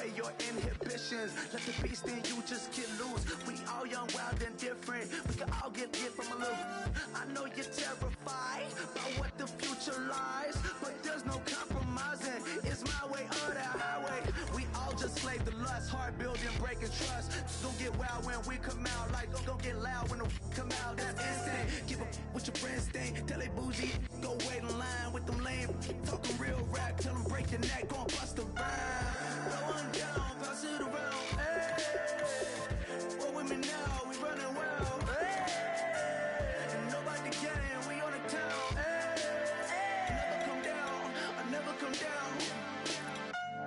away your inhibitions. Let the beast in you just get loose. We all young, wild, and different. We can all get from a little. I know you're terrified by what the future lies, but there's no compromising. It's my way or the highway. We all just slave to lust, heart building, breaking trust. Don't get wild when we come out, like don't get loud when the come out. That's instant. Give up what your friends think. Tell they bougie, go wait in line with them lame. Talking real rap, tell them break your neck, gon' bust a rhyme. Throw one down, pass it around. Hey, what with me now? We running wild. Hey, and nobody getting, we on the town. Hey, never come down, I never come down.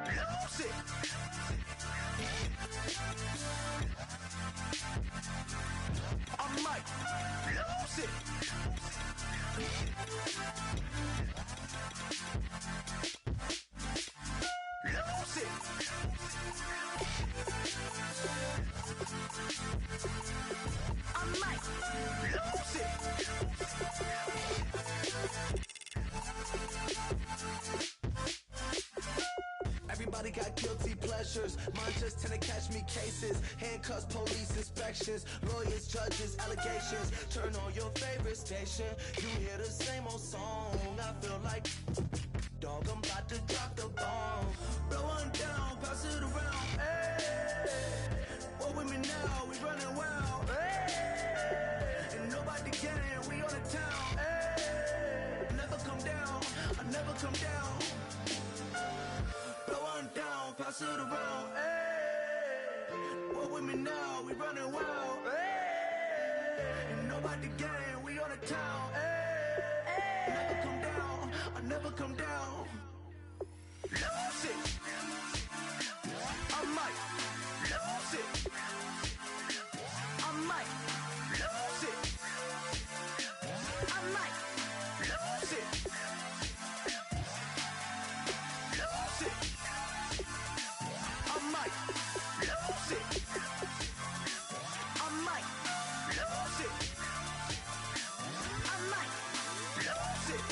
Lose it. I might lose it. Lose it. I might lose it. Everybody got guilty pleasures. Mine just tend to catch me cases. Handcuffs, police inspections, lawyers, judges, allegations. Turn on your favorite station. You hear the same old song. I feel like dog, I'm about to drop the bomb. Blow one down, pass it around. Hey, what with me now? We running wild. Hey, and nobody getting, we on the town. Hey, never come down, I never come down. Blow one down, pass it around. Hey, what with me now? We running wild. Hey, and nobody getting, we on the town. Hey, never come down, I never come down. Lose it. I might lose it. I might lose it. I might lose it. Lose it. I might lose it. I might lose it. I might lose it. I might lose it.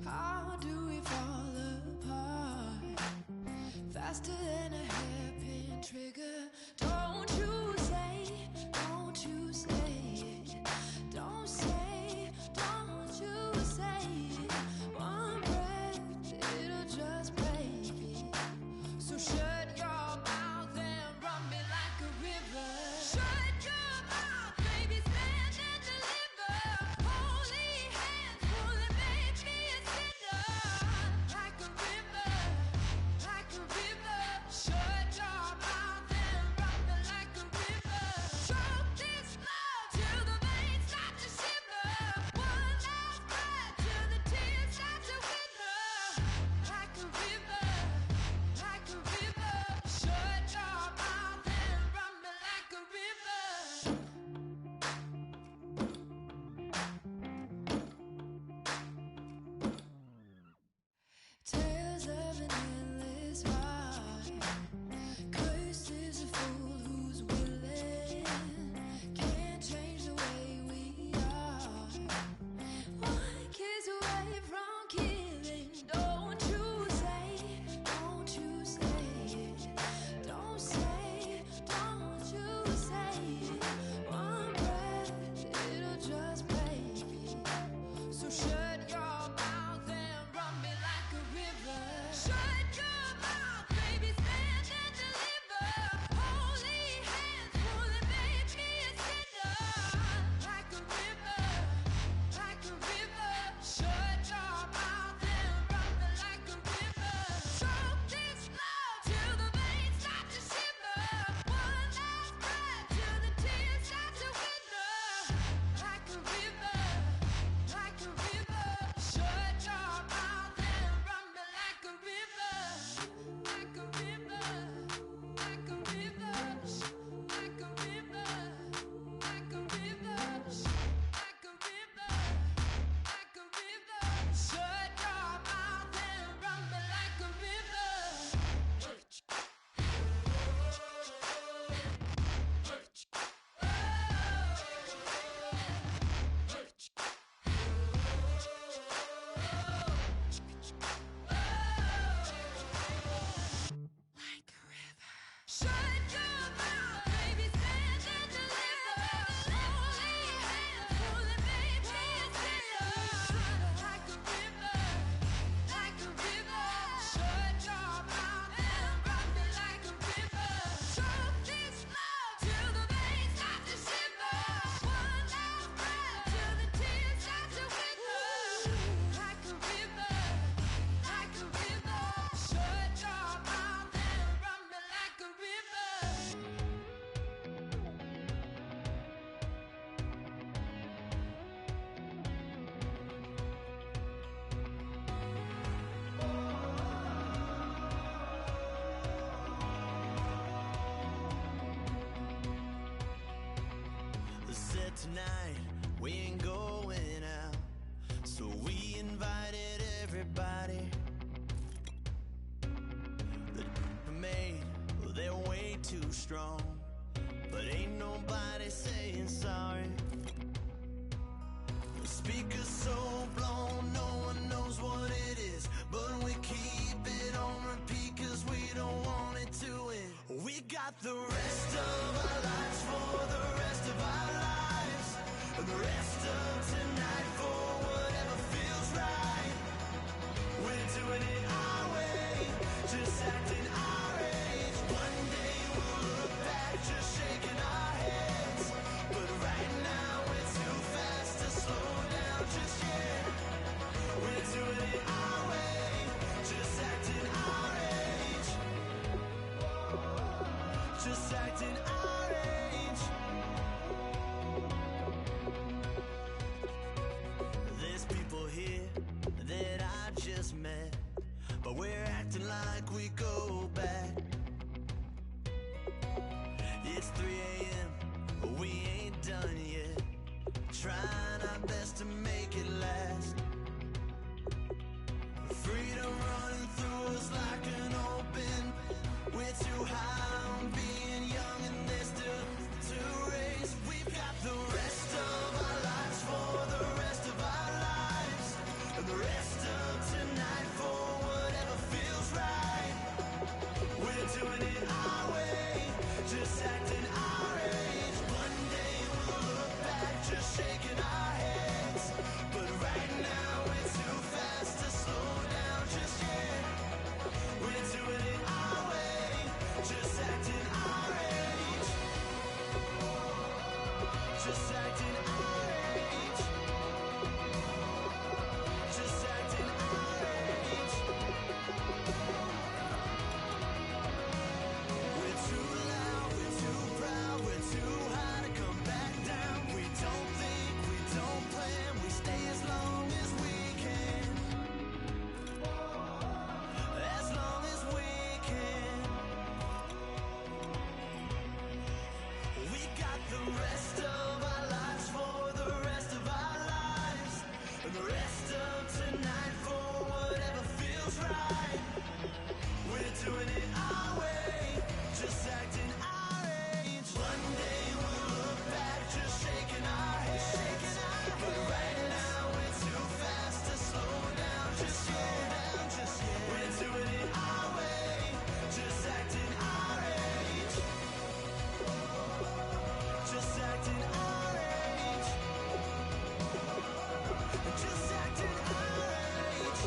How do we fall apart faster than a hairpin trigger? Don't you say, don't you say it. Don't say, don't you say it. One breath, it'll just break it. So shut your mouth and run me like a river. Shut your mouth, baby, stand and deliver. Holy hands, pulling, make me a sinner. Like a river, like a river. Shut your mouth and run me like a river. Choke this love. tonight, we ain't going out, so we invited everybody. The made, well, they're way too strong, but ain't nobody saying sorry. The speaker's so blown, no one knows what it is, but we keep it on repeat cause we don't want it to end. We got the rest of our lives for the rest of our lives, and the rest of tonight for whatever feels right. We're doing it our way, just acting our age. One day we'll look back just shaking our heads, but right now we're too fast to slow down just yet. We're doing it our way, just acting our age, just acting our age. There's people here that I just met, but we're acting like we go back. It's 3 a.m., but we ain't done yet, trying our best to make it last. Freedom running through us like an open. We're too high on being young and there's still to race. We've got the rest of our lives for the rest of our lives, and the rest of tonight for whatever feels right. We're doing it our way, just acting our age. One day we'll look back just shaking our heads, but right now we're too fast to slow down just yet. We're doing it our way, just acting our age, just acting our age, just acting our age. We're too loud, we're too proud, we're too high to come back down. We don't think, we don't plan, we stay as long as we can, as long as we can. We got the rest of our lives for the rest of our lives, and the rest of tonight for whatever feels right. We're doing it our way, just acting our age. One day we'll look back just shaking our heads, but right now we're too fast to slow down just yet. We're doing it our way, just acting our age, just acting our age, just acting our age.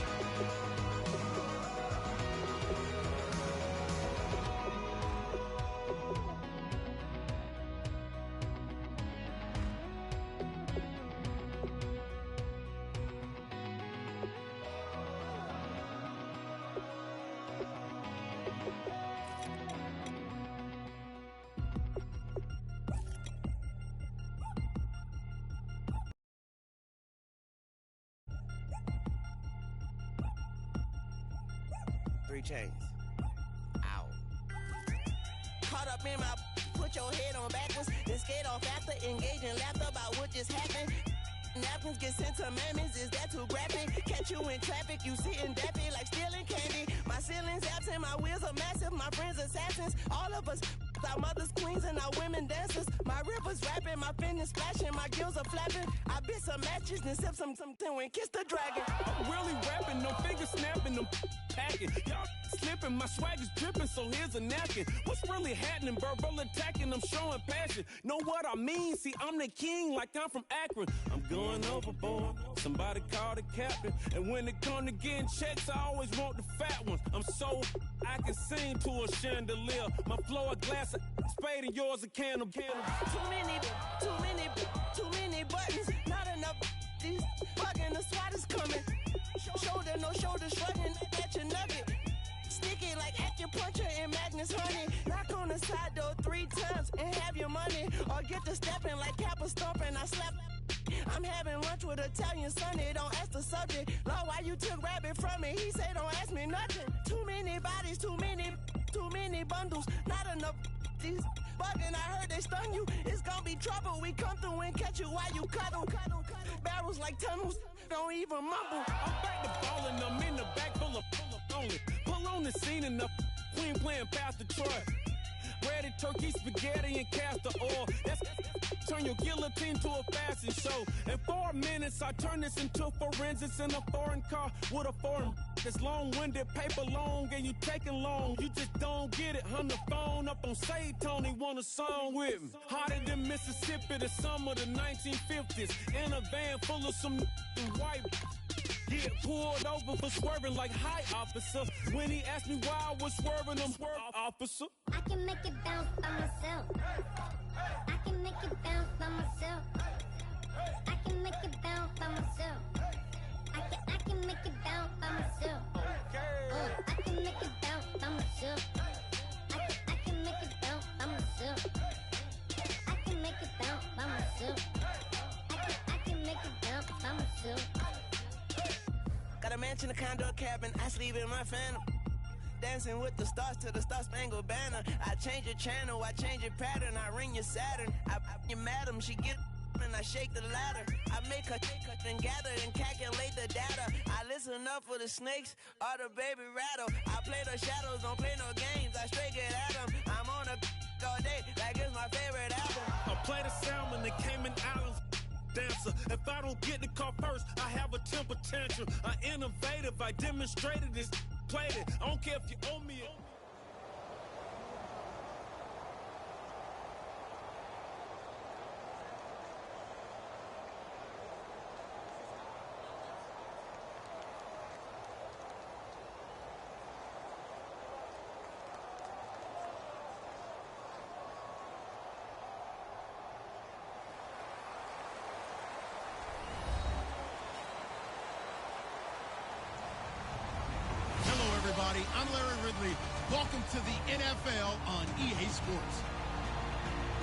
Three chains. Ow. Caught up in my, put your head on backwards, then skate off after, engaging laughter about what just happened. Napkins get sent to mammies, is that too graphic? Catch you in traffic, you sitting dappy like stealing candy. My ceiling's absent, my wheels are massive, my friends assassins. All of us, our mothers queens and our women dancers. My rivers rapping, my fingers splashing, my gills are flapping. I bit some matches, then sip something and kiss the dragon. I'm really rapping, no fingers snapping, them packing. Y'all slipping, my swag is dripping, so here's a napkin. What's really happening? Verbal attacking, I'm showing passion. Know what I mean? See, I'm the king, like I'm from Akron. I'm going overboard, somebody call the captain. And when it come to getting checks, I always want the fat ones. I'm so I can sing to a chandelier. My flow a glass of spade and yours a candle. Too many buttons, not enough. These bugging, the SWAT is coming. Shoulder, no shoulder, shrugging at your nugget. Sticky like acupuncture and Magnus honey. Knock on the side door 3 times and have your money. Or get to stepping like Kappa stomping. I slap. I'm having lunch with Italian Sonny. Don't ask the subject. Lord, why you took rabbit from me? He say don't ask me nothing. Too many bodies, too many bundles. Not enough. These bugging, I heard they stun you. It's gonna be trouble. We come through and catch you while you cuddle. Barrels like tunnels, don't even mumble. I'm back to ballin', I'm in the back full of only. Pull on the scene and the queen playing past the Troy. Ready turkey, spaghetti, and castor oil. That's turn your guillotine to a fashion show. In 4 minutes, I turn this into forensics in a foreign car with a foreign. It's long-winded, paper long, and you taking long. You just don't get it. On the phone up on Say Tony, want a song with me. Hotter than Mississippi, the summer of the 1950s. In a van full of some white. Get pulled over for swerving like hi, officer. When he asked me why I was swerving, I'm swerve, officer. I can make it bounce by myself. I can make it bounce by myself. I can make it bounce by myself. I can make it bounce by myself. I can make it bounce by myself. I can make it bounce by myself. I can make it bounce by myself. I can make it bounce by myself. Got a mansion, a condo, a cabin, I sleep in my phantom. Dancing with the stars to the Star-Spangled Banner. I change your channel, I change your pattern, I ring your Saturn. I you madam, she get and I shake the ladder. I make her and gather and calculate the data. I listen up for the snakes or the baby rattle. I play the shadows, don't play no games, I straight get at them. I'm on a all day, like it's my favorite album. I play the salmon, the Cayman Islands dancer. If I don't get the car first, I have a temper tantrum. I innovative, I demonstrated this, played it. I don't care if you owe me it. I'm Larry Ridley. Welcome to the NFL on EA Sports.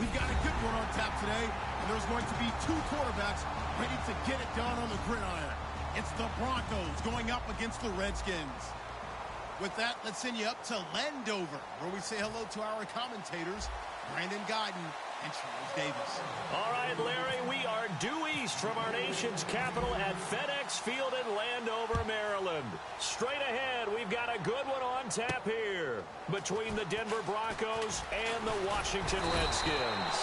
We've got a good one on tap today, and there's going to be 2 quarterbacks ready to get it done on the gridiron. It's the Broncos going up against the Redskins. With that, let's send you up to Landover, where we say hello to our commentators, Brandon Guyton and Charles Davis. All right, Larry, we are due east from our nation's capital at FedEx Field in Landover, Maryland. Straight ahead, we've got a good one on tap here between the Denver Broncos and the Washington Redskins.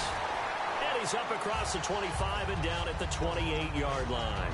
And he's up across the 25 and down at the 28-yard line.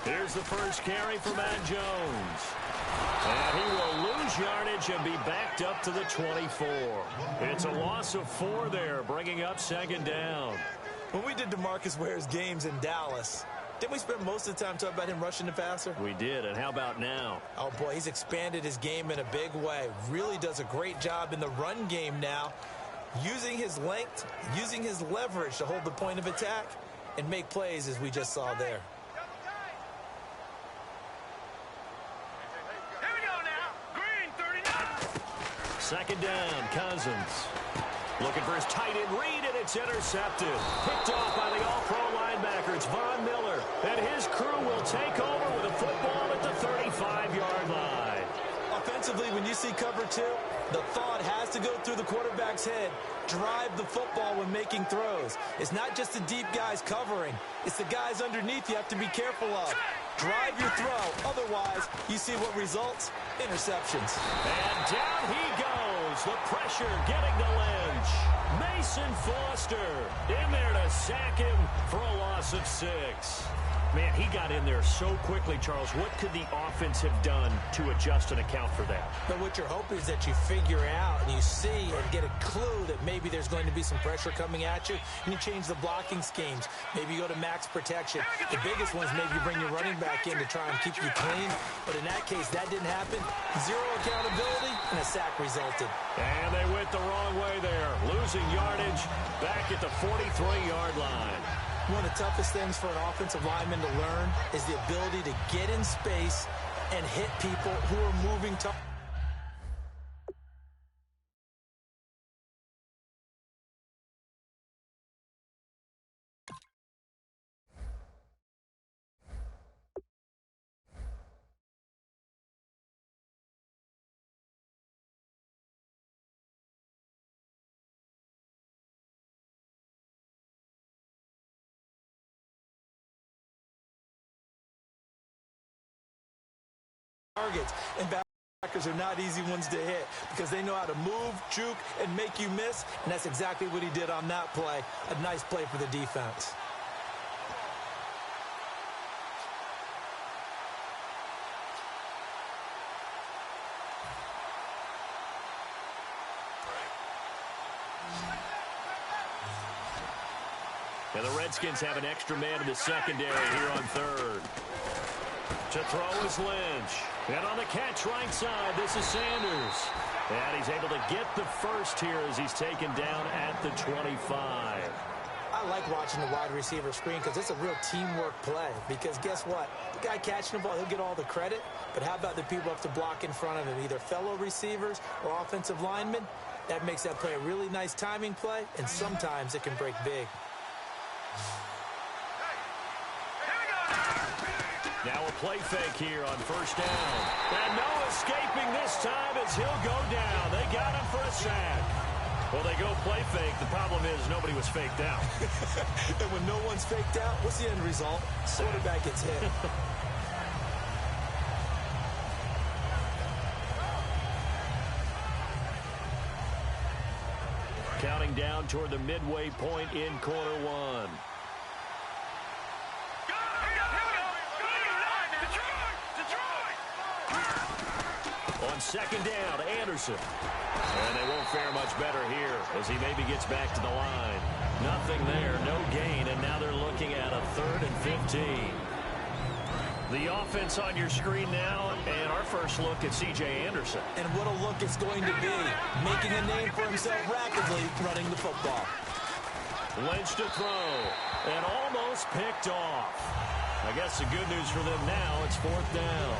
Here's the first carry for Matt Jones. And he will lose yardage and be backed up to the 24. It's a loss of 4 there, bringing up second down. When we did DeMarcus Ware's games in Dallas, didn't we spend most of the time talking about him rushing the passer? We did, and how about now? Oh, boy, he's expanded his game in a big way. Really does a great job in the run game now, using his length, using his leverage to hold the point of attack and make plays as we just saw there. Second down, Cousins. Looking for his tight end read, and it's intercepted. Picked off by the all-pro linebacker. It's Von Miller. And his crew will take over with a football at the 35-yard line. Offensively, when you see cover 2, the thought has to go through the quarterback's head. Drive the football when making throws. It's not just the deep guys covering. It's the guys underneath you have to be careful of. Drive your throw. Otherwise, you see what results? Interceptions. And down he goes. The pressure getting to Lynch. Jason Foster in there to sack him for a loss of 6. Man, he got in there so quickly, Charles. What could the offense have done to adjust and account for that? But what you're hoping is that you figure out and you see and get a clue that maybe there's going to be some pressure coming at you, and you change the blocking schemes. Maybe you go to max protection. The biggest one is maybe you bring your running back in to try and keep you clean. But in that case, that didn't happen. 0 accountability, and a sack resulted. And they went the wrong way there, losing yardage back at the 43-yard line. One of the toughest things for an offensive lineman to learn is the ability to get in space and hit people who are moving to. Targets, and backers are not easy ones to hit because they know how to move, juke, and make you miss, and that's exactly what he did on that play. A nice play for the defense. And the Redskins have an extra man in the secondary here on third. To throw is Lynch. And on the catch right side, this is Sanders. And he's able to get the first here as he's taken down at the 25. I like watching the wide receiver screen because it's a real teamwork play. Because guess what? The guy catching the ball, he'll get all the credit. But how about the people who have to block in front of him, either fellow receivers or offensive linemen? That makes that play a really nice timing play, and sometimes it can break big. Now a play fake here on first down. And no escaping this time as he'll go down. They got him for a sack. Well, they go play fake. The problem is nobody was faked out. And when no one's faked out, what's the end result? Quarterback gets hit. Counting down toward the midway point in quarter one. On second down, Anderson. And they won't fare much better here as he maybe gets back to the line. Nothing there, no gain, and now they're looking at a 3rd and 15. The offense on your screen now, and our first look at C.J. Anderson. And what a look it's going to be, making a name for himself rapidly running the football. Lynch to throw, and almost picked off. I guess the good news for them now, it's 4th down.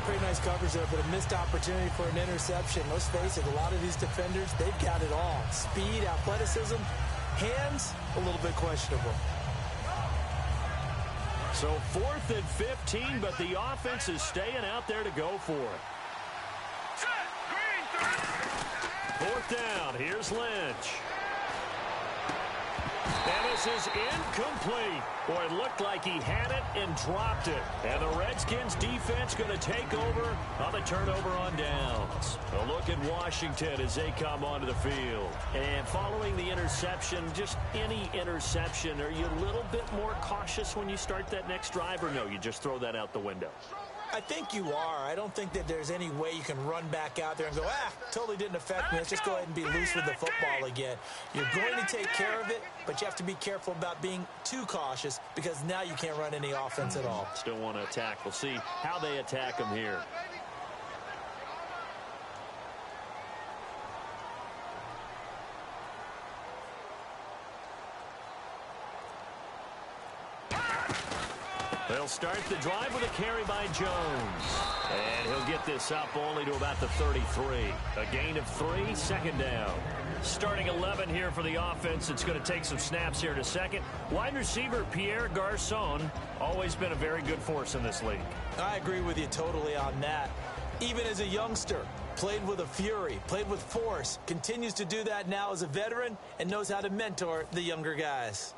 Pretty nice coverage there, but a missed opportunity for an interception. Let's face it, a lot of these defenders, they've got it all. Speed, athleticism, hands, a little bit questionable. So 4th and 15, but the offense is staying out there to go for it. 4th down, here's Lynch. And this is incomplete. Boy, it looked like he had it and dropped it. And the Redskins defense going to take over on the turnover on downs. A look at Washington as they come onto the field. And following the interception, just any interception, are you a little bit more cautious when you start that next drive, or no, you just throw that out the window? I think you are. I don't think that there's any way you can run back out there and go, totally didn't affect me. Let's just go ahead and be loose with the football again. You're going to take care of it, but you have to be careful about being too cautious because now you can't run any offense at all. Still want to attack. We'll see how they attack them here. They'll start the drive with a carry by Jones. And he'll get this up only to about the 33. A gain of 3, 2nd down. Starting 11 here for the offense. It's going to take some snaps here in a second. Wide receiver Pierre Garçon, always been a very good force in this league. I agree with you totally on that. Even as a youngster, played with a fury, played with force, continues to do that now as a veteran, and knows how to mentor the younger guys.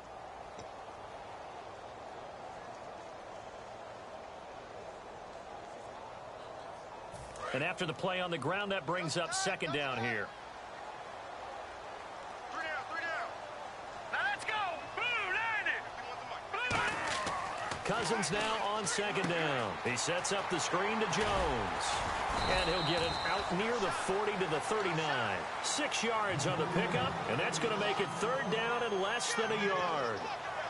And after the play on the ground, that brings up 2nd down here. Cousins now on second down. He sets up the screen to Jones. And he'll get it out near the 40 to the 39. 6 yards on the pickup, and that's going to make it third down and less than a yard.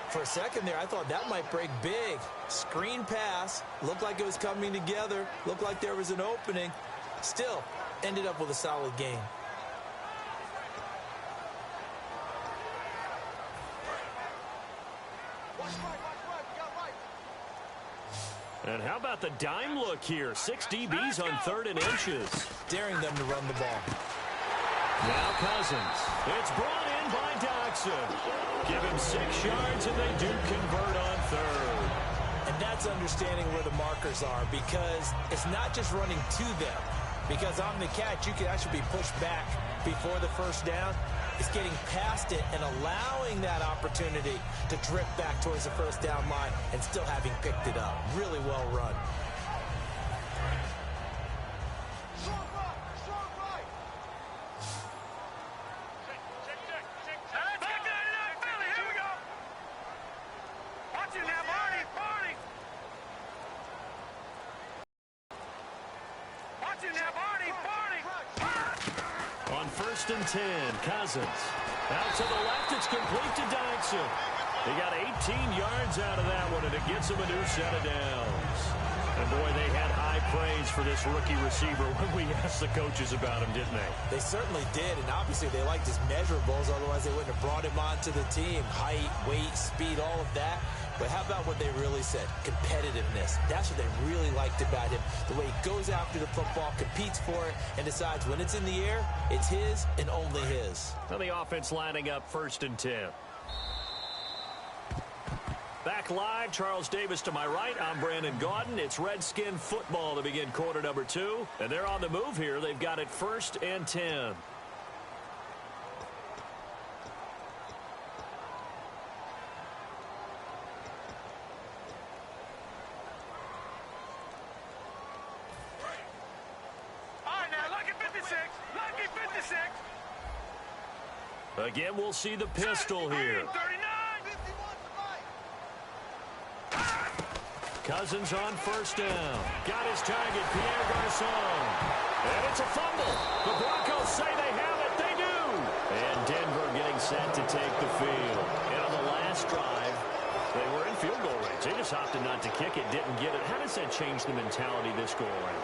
For a second there, I thought that might break big. Screen pass. Looked like it was coming together. Looked like there was an opening. Still, ended up with a solid gain. And how about the dime look here? 6 DBs on 3rd and inches. Daring them to run the ball. Now Cousins. It's brought in by Doxson. Give him 6 yards, and they do convert on 3rd. And that's understanding where the markers are, because it's not just running to them. Because on the catch, you can actually be pushed back before the first down. It's getting past it and allowing that opportunity to drift back towards the first down line and still having picked it up. Really well run. On 1st and 10, Cousins. Out to the left, it's complete to Doxson. He got 18 yards out of that one, and it gets him a new set of downs. And, boy, they had high praise for this rookie receiver when we asked the coaches about him, didn't they? They certainly did, and obviously they liked his measurables, otherwise they wouldn't have brought him onto the team. Height, weight, speed, all of that. But how about what they really said? Competitiveness. That's what they really liked about him. The way he goes after the football, competes for it, and decides when it's in the air, it's his and only his. Now the offense lining up 1st and 10. Back live, Charles Davis to my right. I'm Brandon Gaudin. It's Redskin football to begin quarter number 2. And they're on the move here. They've got it 1st and 10. Again, we'll see the pistol here. Cousins on 1st down. Got his target, Pierre Garçon. And it's a fumble. The Broncos say they have it. They do. And Denver getting set to take the field. And on the last drive, they were in field goal range. They just opted not to kick it, didn't get it. How does that change the mentality this go around?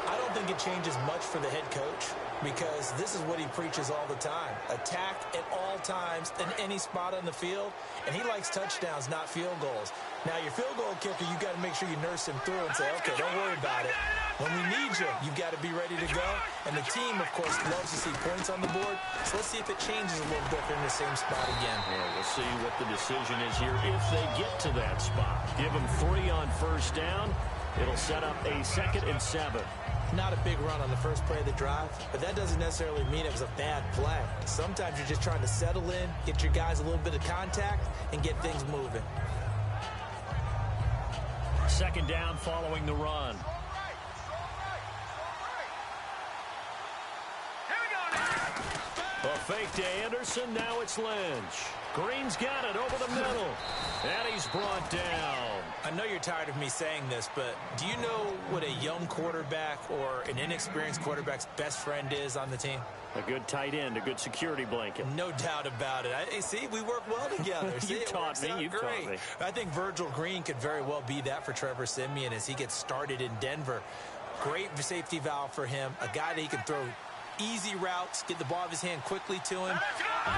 I don't think it changes much for the head coach, because this is what he preaches all the time. Attack at all times in any spot on the field, and he likes touchdowns, not field goals. Now, your field goal kicker, you got to make sure you nurse him through and say, okay, don't worry about it. When we need you, you've got to be ready to go. And the team, of course, loves to see points on the board. So let's see if it changes a little bit in the same spot again. Yeah, we'll see what the decision is here if they get to that spot. Give them 3 on 1st down. It'll set up a 2nd and 7. Not a big run on the first play of the drive, but that doesn't necessarily mean it was a bad play. Sometimes you're just trying to settle in, get your guys a little bit of contact, and get things moving. 2nd down following the run. A fake to Anderson, now it's Lynch. Green's got it over the middle, and he's brought down. I know you're tired of me saying this, but do you know what a young quarterback or an inexperienced quarterback's best friend is on the team? A good tight end, a good security blanket. No doubt about it. See, we work well together. You've taught me. I think Virgil Green could very well be that for Trevor Siemian as he gets started in Denver. Great safety valve for him, a guy that he can throw easy routes, get the ball out of his hand quickly to him,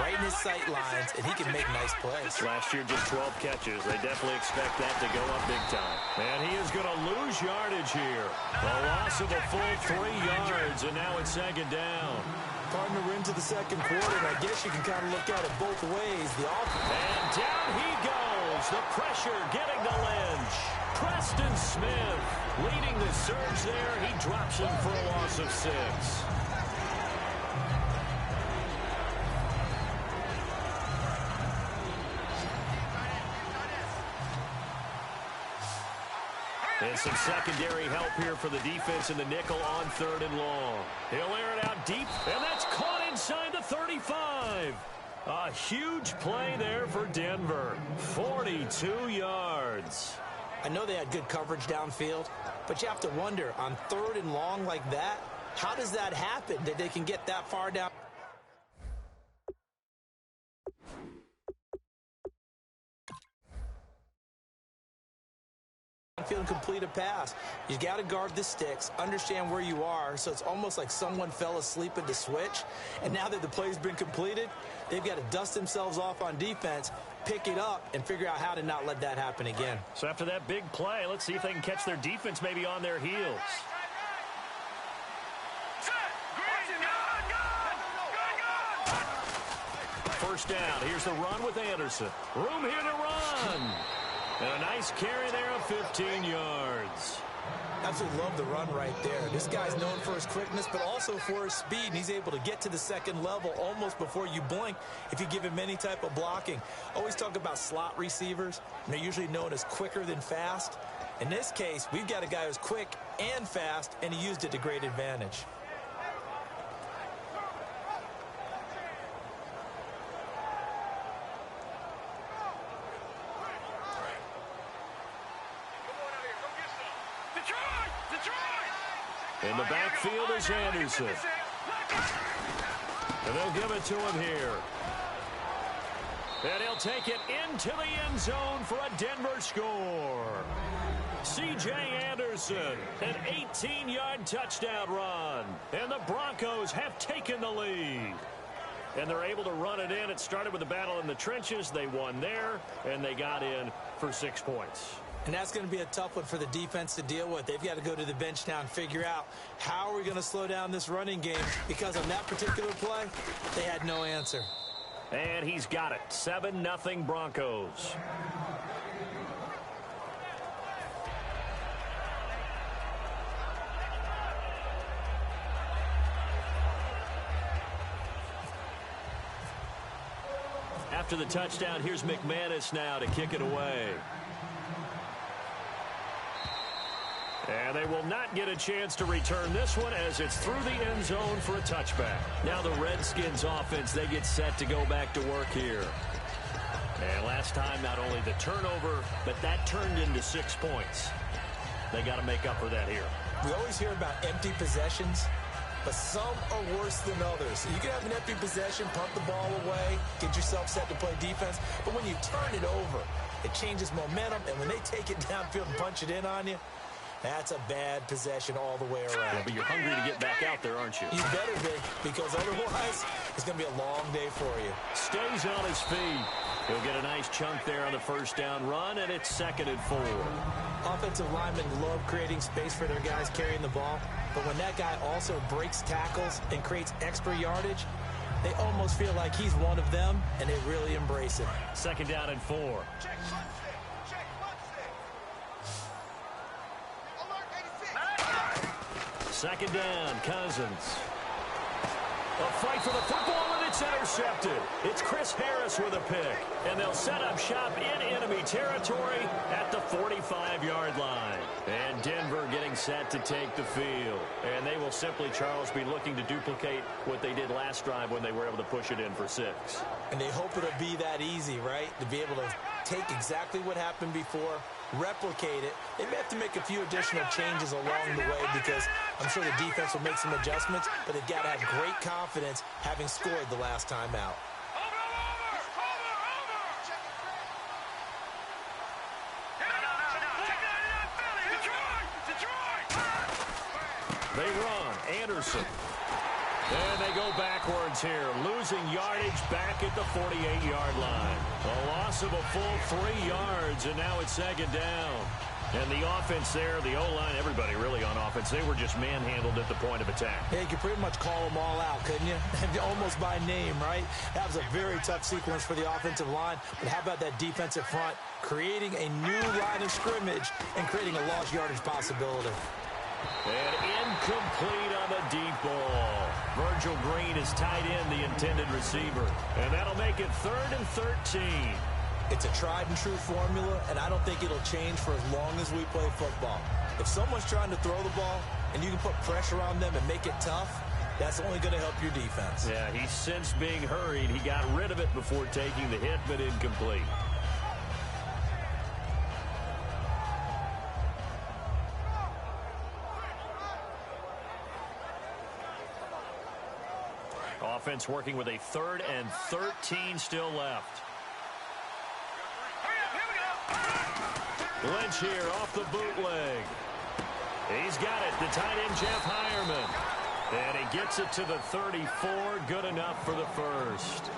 right in his sight lines, and he can make nice plays. Last year, just 12 catches. They definitely expect that to go up big time. And he is going to lose yardage here. A loss of a full 3 yards, and now it's 2nd down. Partner, we're into the 2nd quarter, and I guess you can kind of look at it both ways. And down he goes. The pressure getting to Lynch. Preston Smith leading the surge there. He drops him for a loss of 6. And some secondary help here for the defense in the nickel on 3rd and long. He'll air it out deep, and that's caught inside the 35. A huge play there for Denver. 42 yards. I know they had good coverage downfield, but you have to wonder, on 3rd and long like that, how does that happen that they can get that far down? Field and complete a pass. You got to guard the sticks, understand where you are, so it's almost like someone fell asleep at the switch, and now that the play's been completed, they've got to dust themselves off on defense, pick it up, and figure out how to not let that happen again. So after that big play, let's see if they can catch their defense maybe on their heels. First down. Here's the run with Anderson. Room here to run. And a nice carry there of 15 yards. Absolutely love the run right there. This guy's known for his quickness, but also for his speed. And he's able to get to the second level almost before you blink if you give him any type of blocking. Always talk about slot receivers, and they're usually known as quicker than fast. In this case, we've got a guy who's quick and fast, and he used it to great advantage. In the backfield is Anderson. And they'll give it to him here. And he'll take it into the end zone for a Denver score. C.J. Anderson, an 18-yard touchdown run. And the Broncos have taken the lead. And they're able to run it in. It started with a battle in the trenches. They won there, and they got in for 6 points. And that's going to be a tough one for the defense to deal with. They've got to go to the bench now and figure out how are we going to slow down this running game, because on that particular play, they had no answer. And he's got it. 7-0 Broncos. After the touchdown, here's McManus now to kick it away. And they will not get a chance to return this one as it's through the end zone for a touchback. Now the Redskins offense, they get set to go back to work here. And last time, not only the turnover, but that turned into 6 points. They got to make up for that here. We always hear about empty possessions, but some are worse than others. You can have an empty possession, punt the ball away, get yourself set to play defense, but when you turn it over, it changes momentum, and when they take it downfield and punch it in on you, that's a bad possession all the way around. Yeah, but you're hungry to get back out there, aren't you? You better be, because otherwise it's going to be a long day for you. Stays on his feet. He'll get a nice chunk there on the first down run, and it's 2nd and 4. Offensive linemen love creating space for their guys carrying the ball, but when that guy also breaks tackles and creates extra yardage, they almost feel like he's one of them, and they really embrace it. 2nd down and 4. Second down, Cousins. A fight for the football, and it's intercepted. It's Chris Harris with a pick. And they'll set up shop in enemy territory at the 45-yard line. And Denver getting set to take the field. And they will simply, Charles, be looking to duplicate what they did last drive when they were able to push it in for 6. And they hope it'll be that easy, right? To be able to take exactly what happened before, replicate it. They may have to make a few additional changes along the way, because I'm sure the defense will make some adjustments, but they've got to have great confidence having scored the last time out. They run. Anderson. And they go backwards here, losing yardage back at the 48-yard line. A loss of a full 3 yards, and now it's 2nd down. And the offense there, the O-line, everybody really on offense, they were just manhandled at the point of attack. Yeah, you could pretty much call them all out, couldn't you? Almost by name, right? That was a very tough sequence for the offensive line. But how about that defensive front, creating a new line of scrimmage and creating a lost yardage possibility. And incomplete on the deep ball. Virgil Green is tied in, the intended receiver. And that'll make it 3rd and 13. It's a tried-and-true formula, and I don't think it'll change for as long as we play football. If someone's trying to throw the ball and you can put pressure on them and make it tough, that's only going to help your defense. Yeah, he's since being hurried. He got rid of it before taking the hit, but incomplete. offense working with a 3rd and 13 still left. Lynch here off the bootleg. He's got it. The tight end, Jeff Hireman. And he gets it to the 34. Good enough for the first.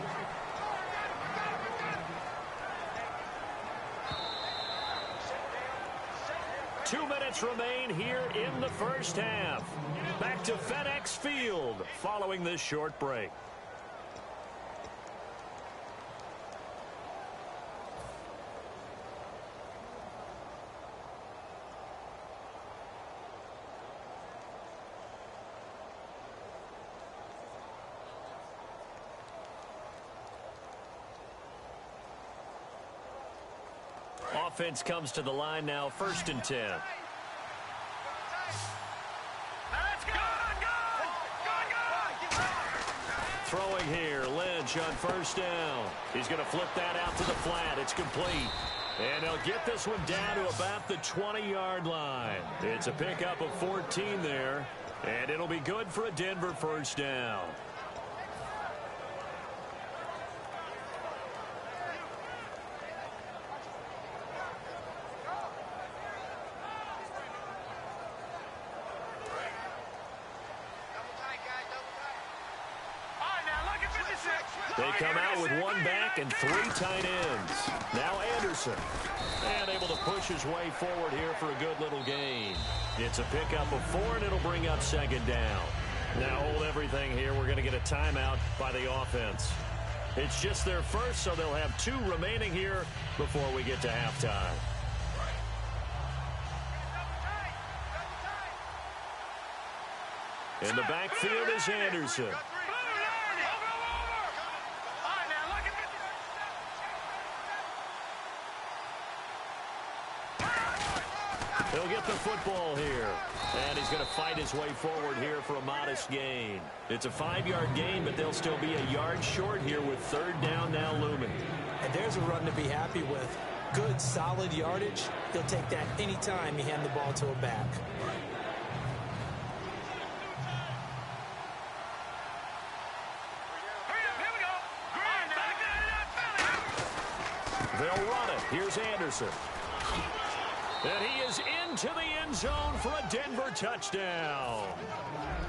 Two minutes remain here in the first half. Back to FedEx Field following this short break. Offense comes to the line now, 1st and 10. Throwing here, Lynch on 1st down. He's going to flip that out to the flat. It's complete. And they'll get this one down to about the 20-yard line. It's a pickup of 14 there, and it'll be good for a Denver 1st down. They come out with 1 back and 3 tight ends. Now Anderson. And able to push his way forward here for a good little gain. It's a pickup of 4, and it'll bring up 2nd down. Now hold everything here. We're going to get a timeout by the offense. It's just their first, so they'll have 2 remaining here before we get to halftime. In the backfield is Anderson. He'll get the football here. And he's going to fight his way forward here for a modest gain. It's a 5-yard gain, but they'll still be a yard short here with 3rd down now looming. And there's a run to be happy with. Good, solid yardage. He'll take that anytime you hand the ball to a back. They'll run it. Here's Anderson. And he is into the end zone for a Denver touchdown.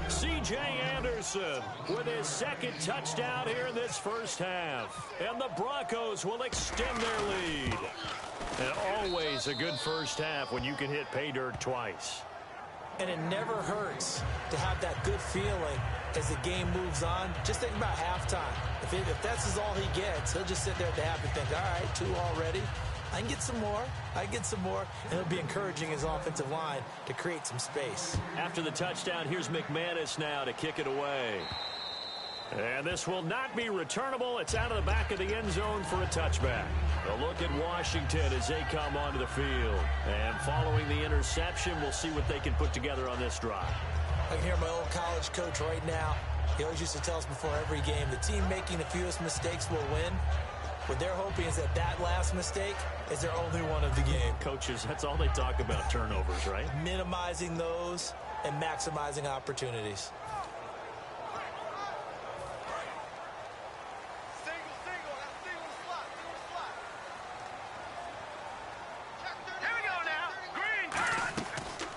C.J. Anderson with his 2nd touchdown here in this first half. And the Broncos will extend their lead. And always a good first half when you can hit pay dirt twice. And it never hurts to have that good feeling as the game moves on. Just think about halftime. If that's all he gets, he'll just sit there at the half and think, all right, 2 already. I can get some more. I get some more. And he'll be encouraging his offensive line to create some space. After the touchdown, here's McManus now to kick it away. And this will not be returnable. It's out of the back of the end zone for a touchback. A look at Washington as they come onto the field. And following the interception, we'll see what they can put together on this drive. I can hear my old college coach right now. He always used to tell us before every game, the team making the fewest mistakes will win. What they're hoping is that last mistake is their only one of the game. Coaches, that's all they talk about, turnovers, right? Minimizing those and maximizing opportunities.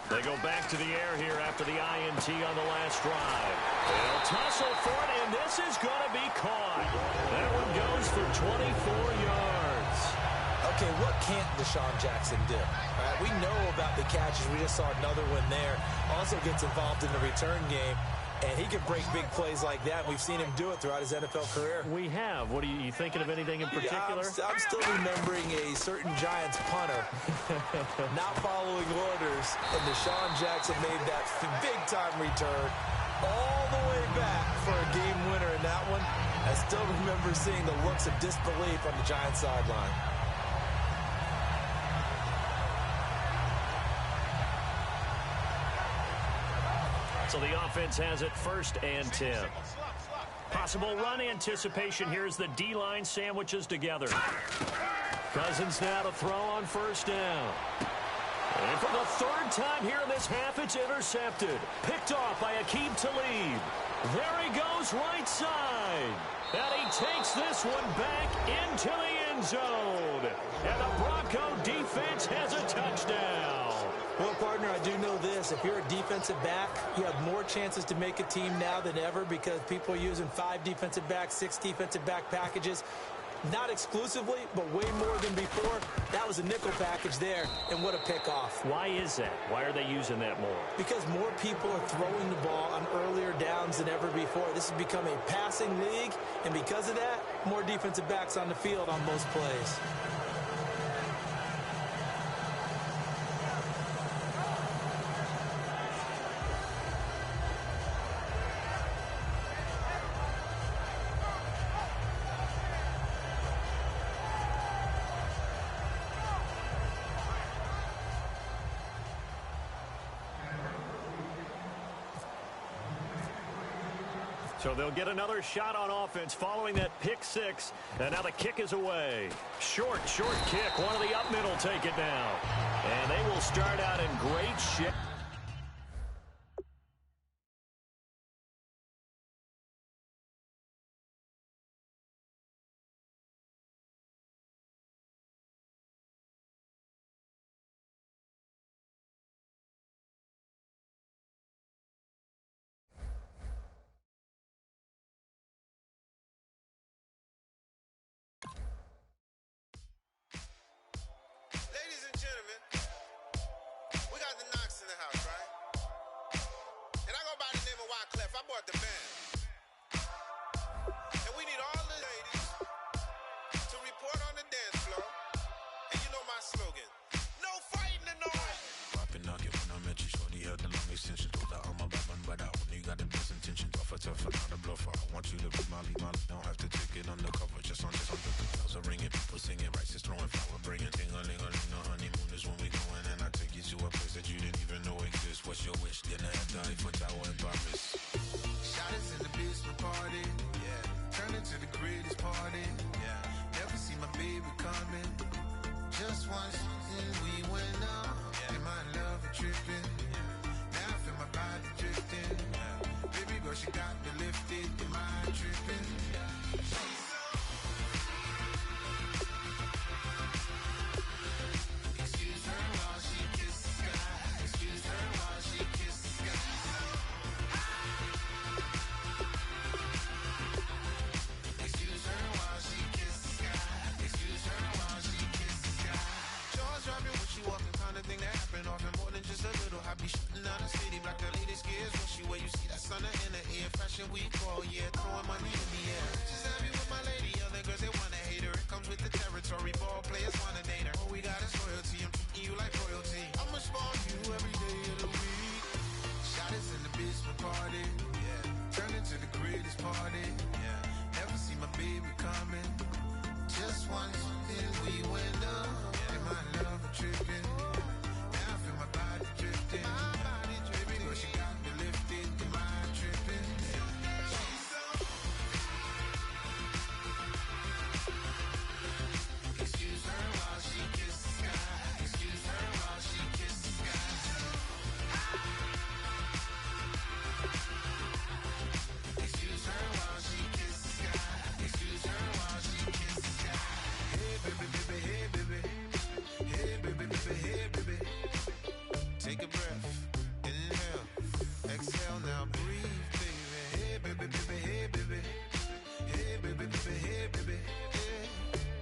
They go back to the air here after the INT on the last drive. They'll tussle for it, and this is going to be caught. That one goes for 24 yards. Okay, what can't Deshaun Jackson do? All right, we know about the catches. We just saw another one there. Also gets involved in the return game, and he can break big plays like that. We've seen him do it throughout his NFL career. We have. What are you thinking of anything in particular? Yeah, I'm still remembering a certain Giants punter not following orders, and Deshaun Jackson made that big-time return all the way back for a game winner in that one. I still remember seeing the looks of disbelief on the Giants sideline. So the offense has it 1st and 10. Possible run anticipation here as the D-line sandwiches together. Cousins now to throw on 1st down. And for the third time here in this half, it's intercepted. Picked off by Aqib Talib. There he goes right side. And he takes this one back into the end zone. And the Bronco defense has a touchdown. Well, partner, I do know this. If you're a defensive back, you have more chances to make a team now than ever because people are using 5 defensive backs, 6 defensive back packages. Not exclusively, but way more than before. That was a nickel package there, and what a pickoff. Why is that? Why are they using that more? Because more people are throwing the ball on earlier downs than ever before. This has become a passing league, and because of that, more defensive backs on the field on most plays. So they'll get another shot on offense following that pick 6. And now the kick is away. Short kick. One of the up middle take it down. And they will start out in great shape. Ladies and gentlemen, we got the Knox in the house, right? And I go by the name of Wyclef. I bought the band. And we need all the ladies to report on the dance floor. And you know my slogan, no fighting tonight. Poppin' nugget when I met you, shorty had the long extension. Thought that I'm a bad man, but I only got the best intention. Tougher, not a bluffer. I want you to be my lead, don't have to take it undercover. Just on the bells are ringing, people singing, rice is throwing, flower bringing. Ting-a-ling-a-ling, the honeymoon is when we going, and I take you to a place that you didn't even know exists. What's your wish? Dinner at the Eiffel Tower in Paris. Shot us in the basement party, yeah. Turn into the greatest party, yeah. Never see my baby coming. Just once, and we went up, yeah. And my love a tripping, yeah. Now I feel my body drifting, yeah. Baby girl, she got me lifted, am I tripping? Yeah. She's so excuse her while she kisses the sky. Excuse her while she kisses the sky. Excuse her while she kisses the sky. Excuse her while she kisses the sky. Jaws dropping when she walking, kind of thing that happen often more than just a little. I be shooting out the city, black the latest gears when she wear. You see that sun in the air, fashion week all year, throwing money in the air. Just happy with my lady, other girls they wanna hate her. It comes with the territory, ball players wanna date her. All we got is loyalty, I'm treating you like royalty. I'ma spoil you every day of the week. Shot us in the basement party, yeah. Turn into the greatest party, yeah. Never see my baby coming. Just once, then we went up, yeah. And my love a tripping. Now I feel my body drifting. Baby girl, she got me lifted. Am I tripping? She's so excuse her while she kisses the sky. Excuse her while she kisses the sky. Excuse her while she kisses the sky. Excuse her while she kisses the sky. Hey baby, baby, hey baby. Hey baby, baby, hey baby. Take a breath, inhale, exhale, now breathe, baby. Hey baby, baby, hey baby. Hey baby, baby, hey baby. Hey,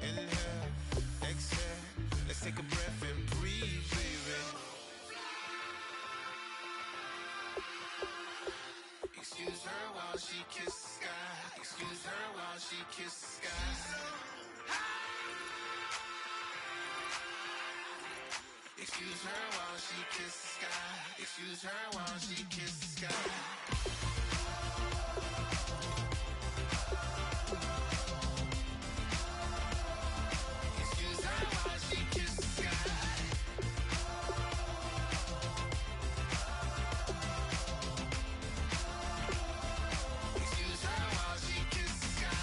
inhale, exhale. Let's take a breath and breathe, baby. Excuse her while she kisses the sky. Excuse her while she kisses the sky. Excuse her while she kisses the sky. Excuse her while she kisses the sky. Excuse her while she kisses the sky. Excuse her while she kisses the sky.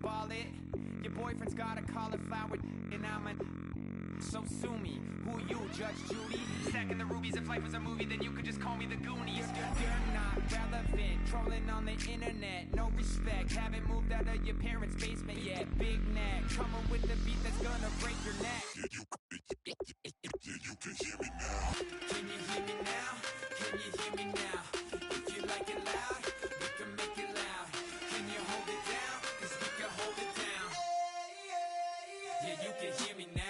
ball it. Your boyfriend's got a cauliflower and I'm a... So sue me, who you, Judge Judy? Stacking the rubies, if life was a movie, then you could just call me the Goonies. You're not relevant, trolling on the internet, no respect. Haven't moved out of your parents' basement yet. Big neck, coming with the beat that's gonna break your neck. You can hear me now. Can you hear me now? Can you hear me now? If you like it loud, we can make it loud. Can you hold it down? 'Cause we can hold it down. Yeah, you can hear me now.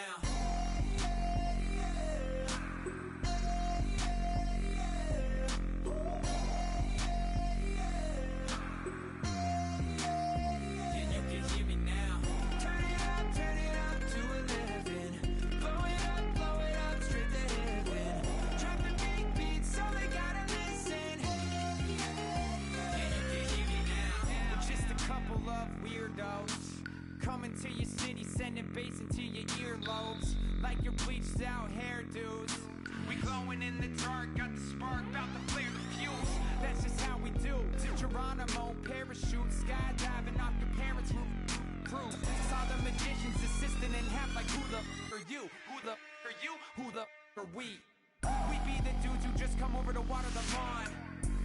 Coming to your city, sending bass into your earlobes, like your bleached out hairdos. We glowing in the dark, got the spark, about to flare the fuse. That's just how we do. Geronimo, parachute, skydiving off your parents' roof. Crew, saw the magician's assistant in half, like who the are you? Who the are you? Who the are we? We be the dudes who just come over to water the lawn.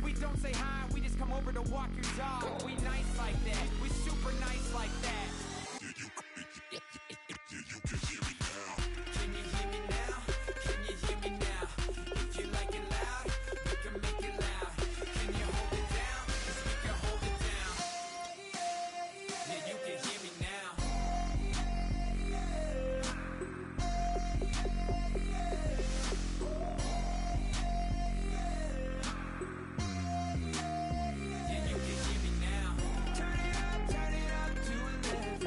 We don't say hi, we just come over to walk your dog. We nice like that, we super nice like that. You can hear me now. Can you hear me now? Can you hear me now? If you like it loud, we can make it loud. Can you hold it down? 'Cause we can hold it down. Yeah, you can hear me now. Yeah, you can hear me now. Turn it up to 11.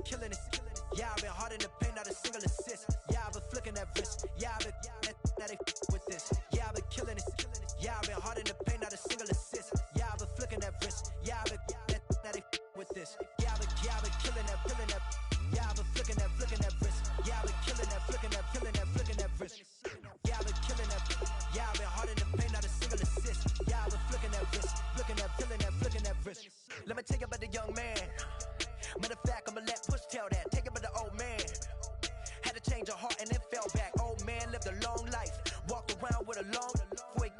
been killing it. Yeah, I've been hard in the paint, not a single assist. Yeah, I've been flicking that wrist. Yeah, I've been now they with this. Yeah, I've been killing it. Yeah, I've been hard in the paint, not a single assist. Yeah, I've been flicking that wrist. Yeah, I've been now they with this. Yeah, I've been killing that, killing that. Yeah, I've been flicking that wrist. Yeah, I've been killing that, flicking that wrist. Yeah, I've been killing that. Yeah, I've been hard in the paint, not a single assist. Yeah, I've been flicking that wrist, flicking that wrist. Let me tell you about the young man. Matter of fact, I'ma let Push tell that. Take it about the old man. Had to change her heart and then fell back. Old man lived a long life. Walked around with a long quick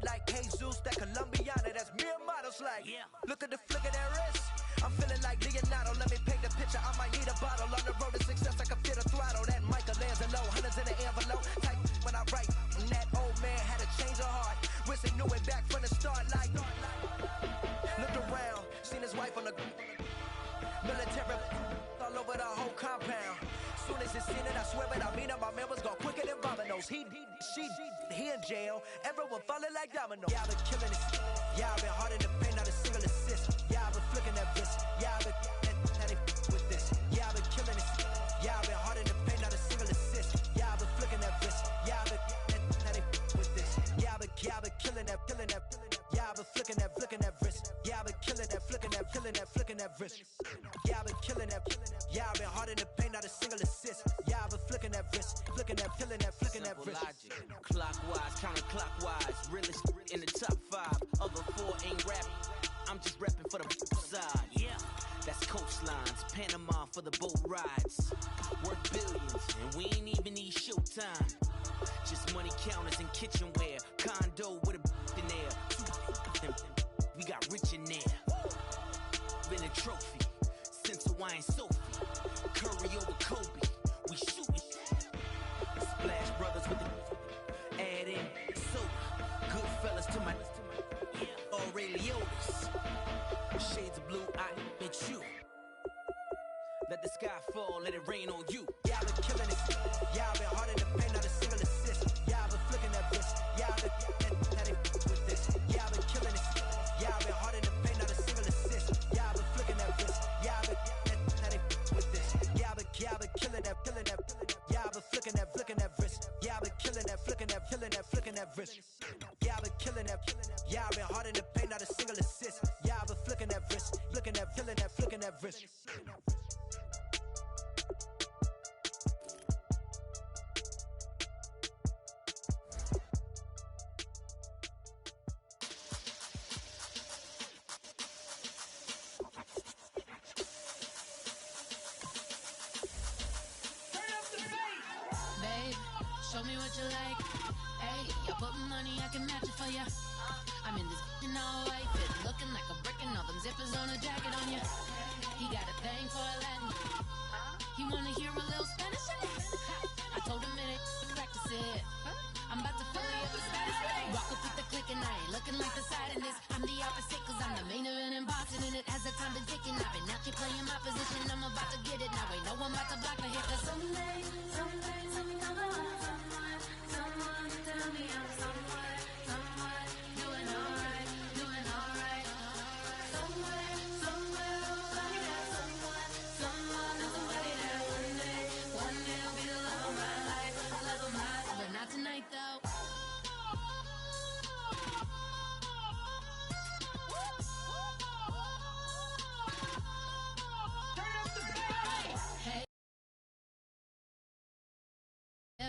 like Jesus, that Colombiana. That's mere models like. Yeah. Look at the flick of that wrist. I'm feeling like Leonardo. Let me paint the picture. I might need a bottle. On the road to success, I can fit a throttle. That Michelangelo, hundreds in the envelope. Type when I write. And that old man had to change her heart. Wish he knew it back from the start. Like looked around, seen his wife on the military all over the whole compound. Soon as he seen it, I swear it, I mean it, my man was gone quicker than Domino's. He in jail, everyone falling like dominoes. Yeah, I've been killing it. Yeah, I've been hard in the paint, not a single assist. Yeah, I've been flicking that wrist. Yeah, I've been now they with this. Yeah, I've been killing it. Yeah, I've been hard in the paint, not a single assist. Yeah, I've been flicking that wrist. Yeah, I've been now they with this. Yeah, I've been killing that. Yeah, I've been flicking that wrist. Yeah, I've been killing that, flicking that wrist. Yeah, I've been killing that. Yeah, I've been hard in the paint, not a single assist. Yeah, I've been flicking that wrist, flicking that wrist. Logic, clockwise, counterclockwise, realest in the top 5. Other 4 ain't rapping. I'm just repping for the side. Yeah, that's coastlines, Panama for the boat rides. Worth billions, and we ain't even need showtime. Just money counters and kitchenware. Condo with a in there. We got rich in there. Been a trophy since Hawaiian Sophie. Curry over Kobe. We shootin'. Splash Brothers with the add in soda. Good fellas to my Aureliotis. Shades of blue, I admit you. Let the sky fall, let it rain on you. Yeah, I've been killing it. Yeah, I've been hard in the paint, not a single assist. Yeah, I've been flicking that wrist. Yeah, I've been now they with this. Yeah, I've been killing it. Yeah, I've been hard in the paint, not a single assist. Yeah, I've been flicking that wrist. Yeah, I've been now they with this. Yeah, I've been killing that. Yeah, I've been flicking that wrist. Yeah, I've been killing that, flicking that wrist. Yeah, I've been killing that. Yeah, I've been hard in the paint, not a single assist. Yeah, I've been flicking that wrist, flicking that wrist. Show me what you like. Hey, you put money, I can match it for ya. I'm in this in all white fit, looking like a brick and all them zippers on a jacket on ya. He got a thing for a Latin. He wanna hear a little Spanish in it. I told him it ain't practice it. I'm about to fill you up with status. Walk up with the click and I ain't looking like the side in this. I'm the opposite cause I'm the main event and boxing in it. As the time been ticking, I've been out here playing my position. I'm about to get it now. Ain't no one about to block my hit. Cause someday, something come along. Someone tell me I'm someone doing alright. Somewhere, somebody got someone, and somebody that one day will be the love of my life, but not tonight though.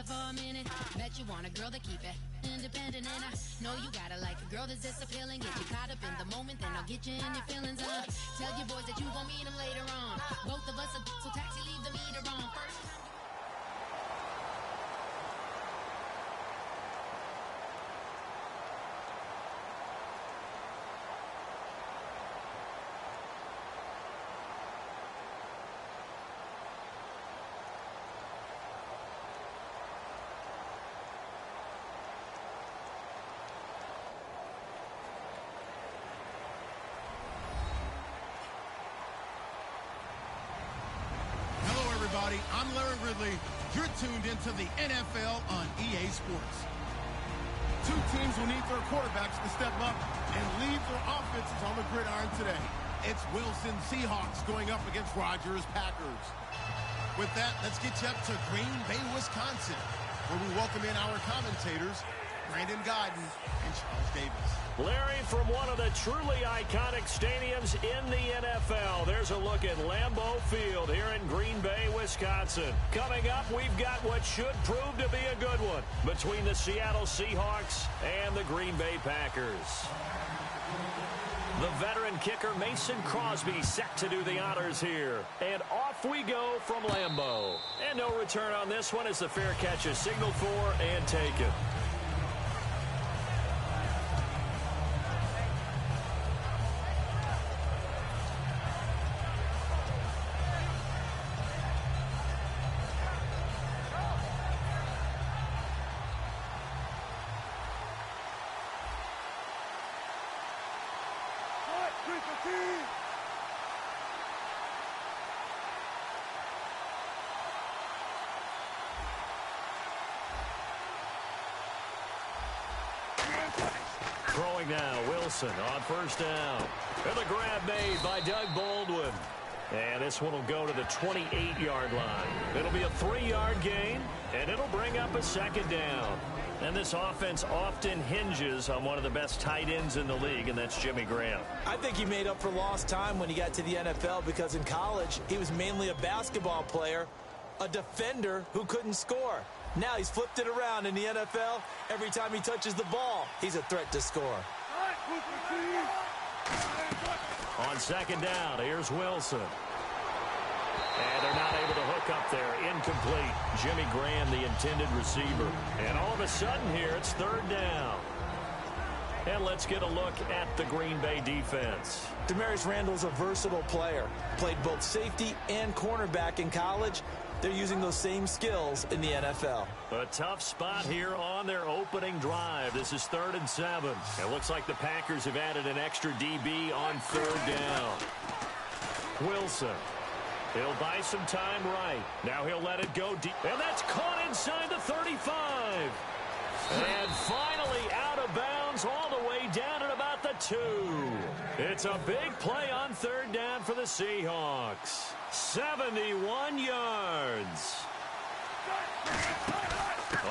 For a minute, bet you want a girl to keep it independent, and I know you gotta like a girl that's this appealing. Get you caught up in the moment, then I'll get you in your feelings. Tell your boys that you gon' meet them later on. Both of us are so taxi, leave the meter on first. I'm Larry Ridley. You're tuned into the NFL on EA Sports. Two teams will need their quarterbacks to step up and lead their offenses on the gridiron today. It's Wilson Seahawks going up against Rodgers Packers. With that, let's get you up to Green Bay, Wisconsin, where we welcome in our commentators, Brandon Godden and Charles Davis. Larry, from one of the truly iconic stadiums in the NFL, there's a look at Lambeau Field here in Green Bay, Wisconsin. Coming up, we've got what should prove to be a good one between the Seattle Seahawks and the Green Bay Packers. The veteran kicker Mason Crosby set to do the honors here. And off we go from Lambeau. And no return on this one as the fair catch is signaled for and taken. Throwing now, Wilson on first down. And the grab made by Doug Baldwin. And this one will go to the 28-yard line. It'll be a 3-yard gain, and it'll bring up a second down. And this offense often hinges on one of the best tight ends in the league, and that's Jimmy Graham. I think he made up for lost time when he got to the NFL because in college, he was mainly a basketball player, a defender who couldn't score. Now he's flipped it around in the NFL. Every time he touches the ball, he's a threat to score. On second down, here's Wilson. And they're not able to hook up there. Incomplete. Jimmy Graham, the intended receiver. And all of a sudden here, it's third down. And let's get a look at the Green Bay defense. Demarius Randall's a versatile player. Played both safety and cornerback in college. They're using those same skills in the NFL. A tough spot here on their opening drive. This is 3rd and 7. It looks like the Packers have added an extra DB on 3rd down. Wilson. He'll buy some time right. Now he'll let it go deep. And that's caught inside the 35. And finally out of bounds all the way down at about the 2. It's a big play on 3rd down for the Seahawks. 71 yards.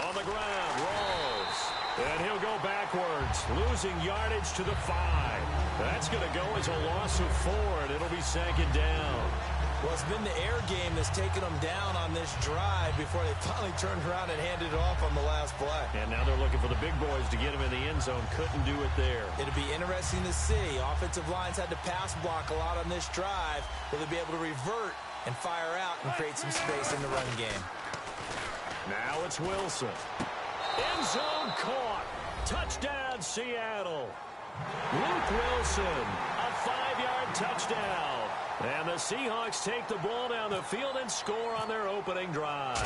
On the ground, rolls. And he'll go backwards, losing yardage to the 5. That's going to go as a loss of 4, and it'll be 2nd down. Well, it's been the air game that's taken them down on this drive before they finally turned around and handed it off on the last play. And now they're looking for the big boys to get him in the end zone. Couldn't do it there. It'll be interesting to see. Offensive lines had to pass block a lot on this drive. Will they be able to revert and fire out and create some space in the run game? Now it's Wilson. End zone caught. Touchdown, Seattle. Luke Wilson, a 5-yard touchdown. And the Seahawks take the ball down the field and score on their opening drive.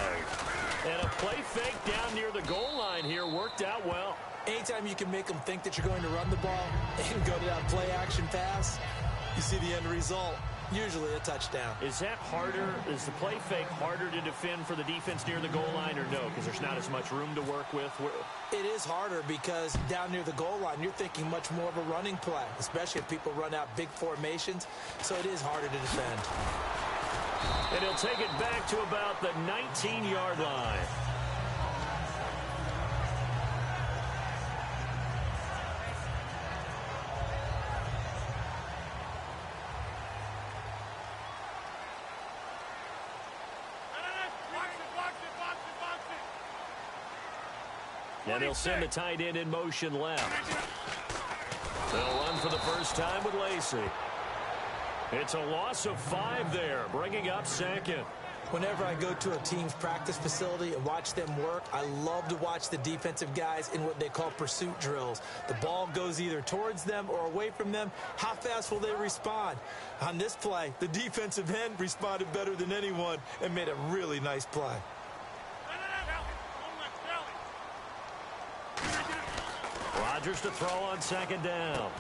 And a play fake down near the goal line here worked out well. Anytime you can make them think that you're going to run the ball and go to that play action pass, you see the end result. Usually a touchdown. Is that harder? Is the play fake harder to defend for the defense near the goal line or no? Because there's not as much room to work with? It is harder because down near the goal line, you're thinking much more of a running play, especially if people run out big formations. So it is harder to defend. And he'll take it back to about the 19-yard line. And he'll send the tight end in motion left. They'll run for the first time with Lacey. It's a loss of 5 there, bringing up 2nd. Whenever I go to a team's practice facility and watch them work, I love to watch the defensive guys in what they call pursuit drills. The ball goes either towards them or away from them. How fast will they respond? On this play, the defensive end responded better than anyone and made a really nice play. Rodgers to throw on 2nd down.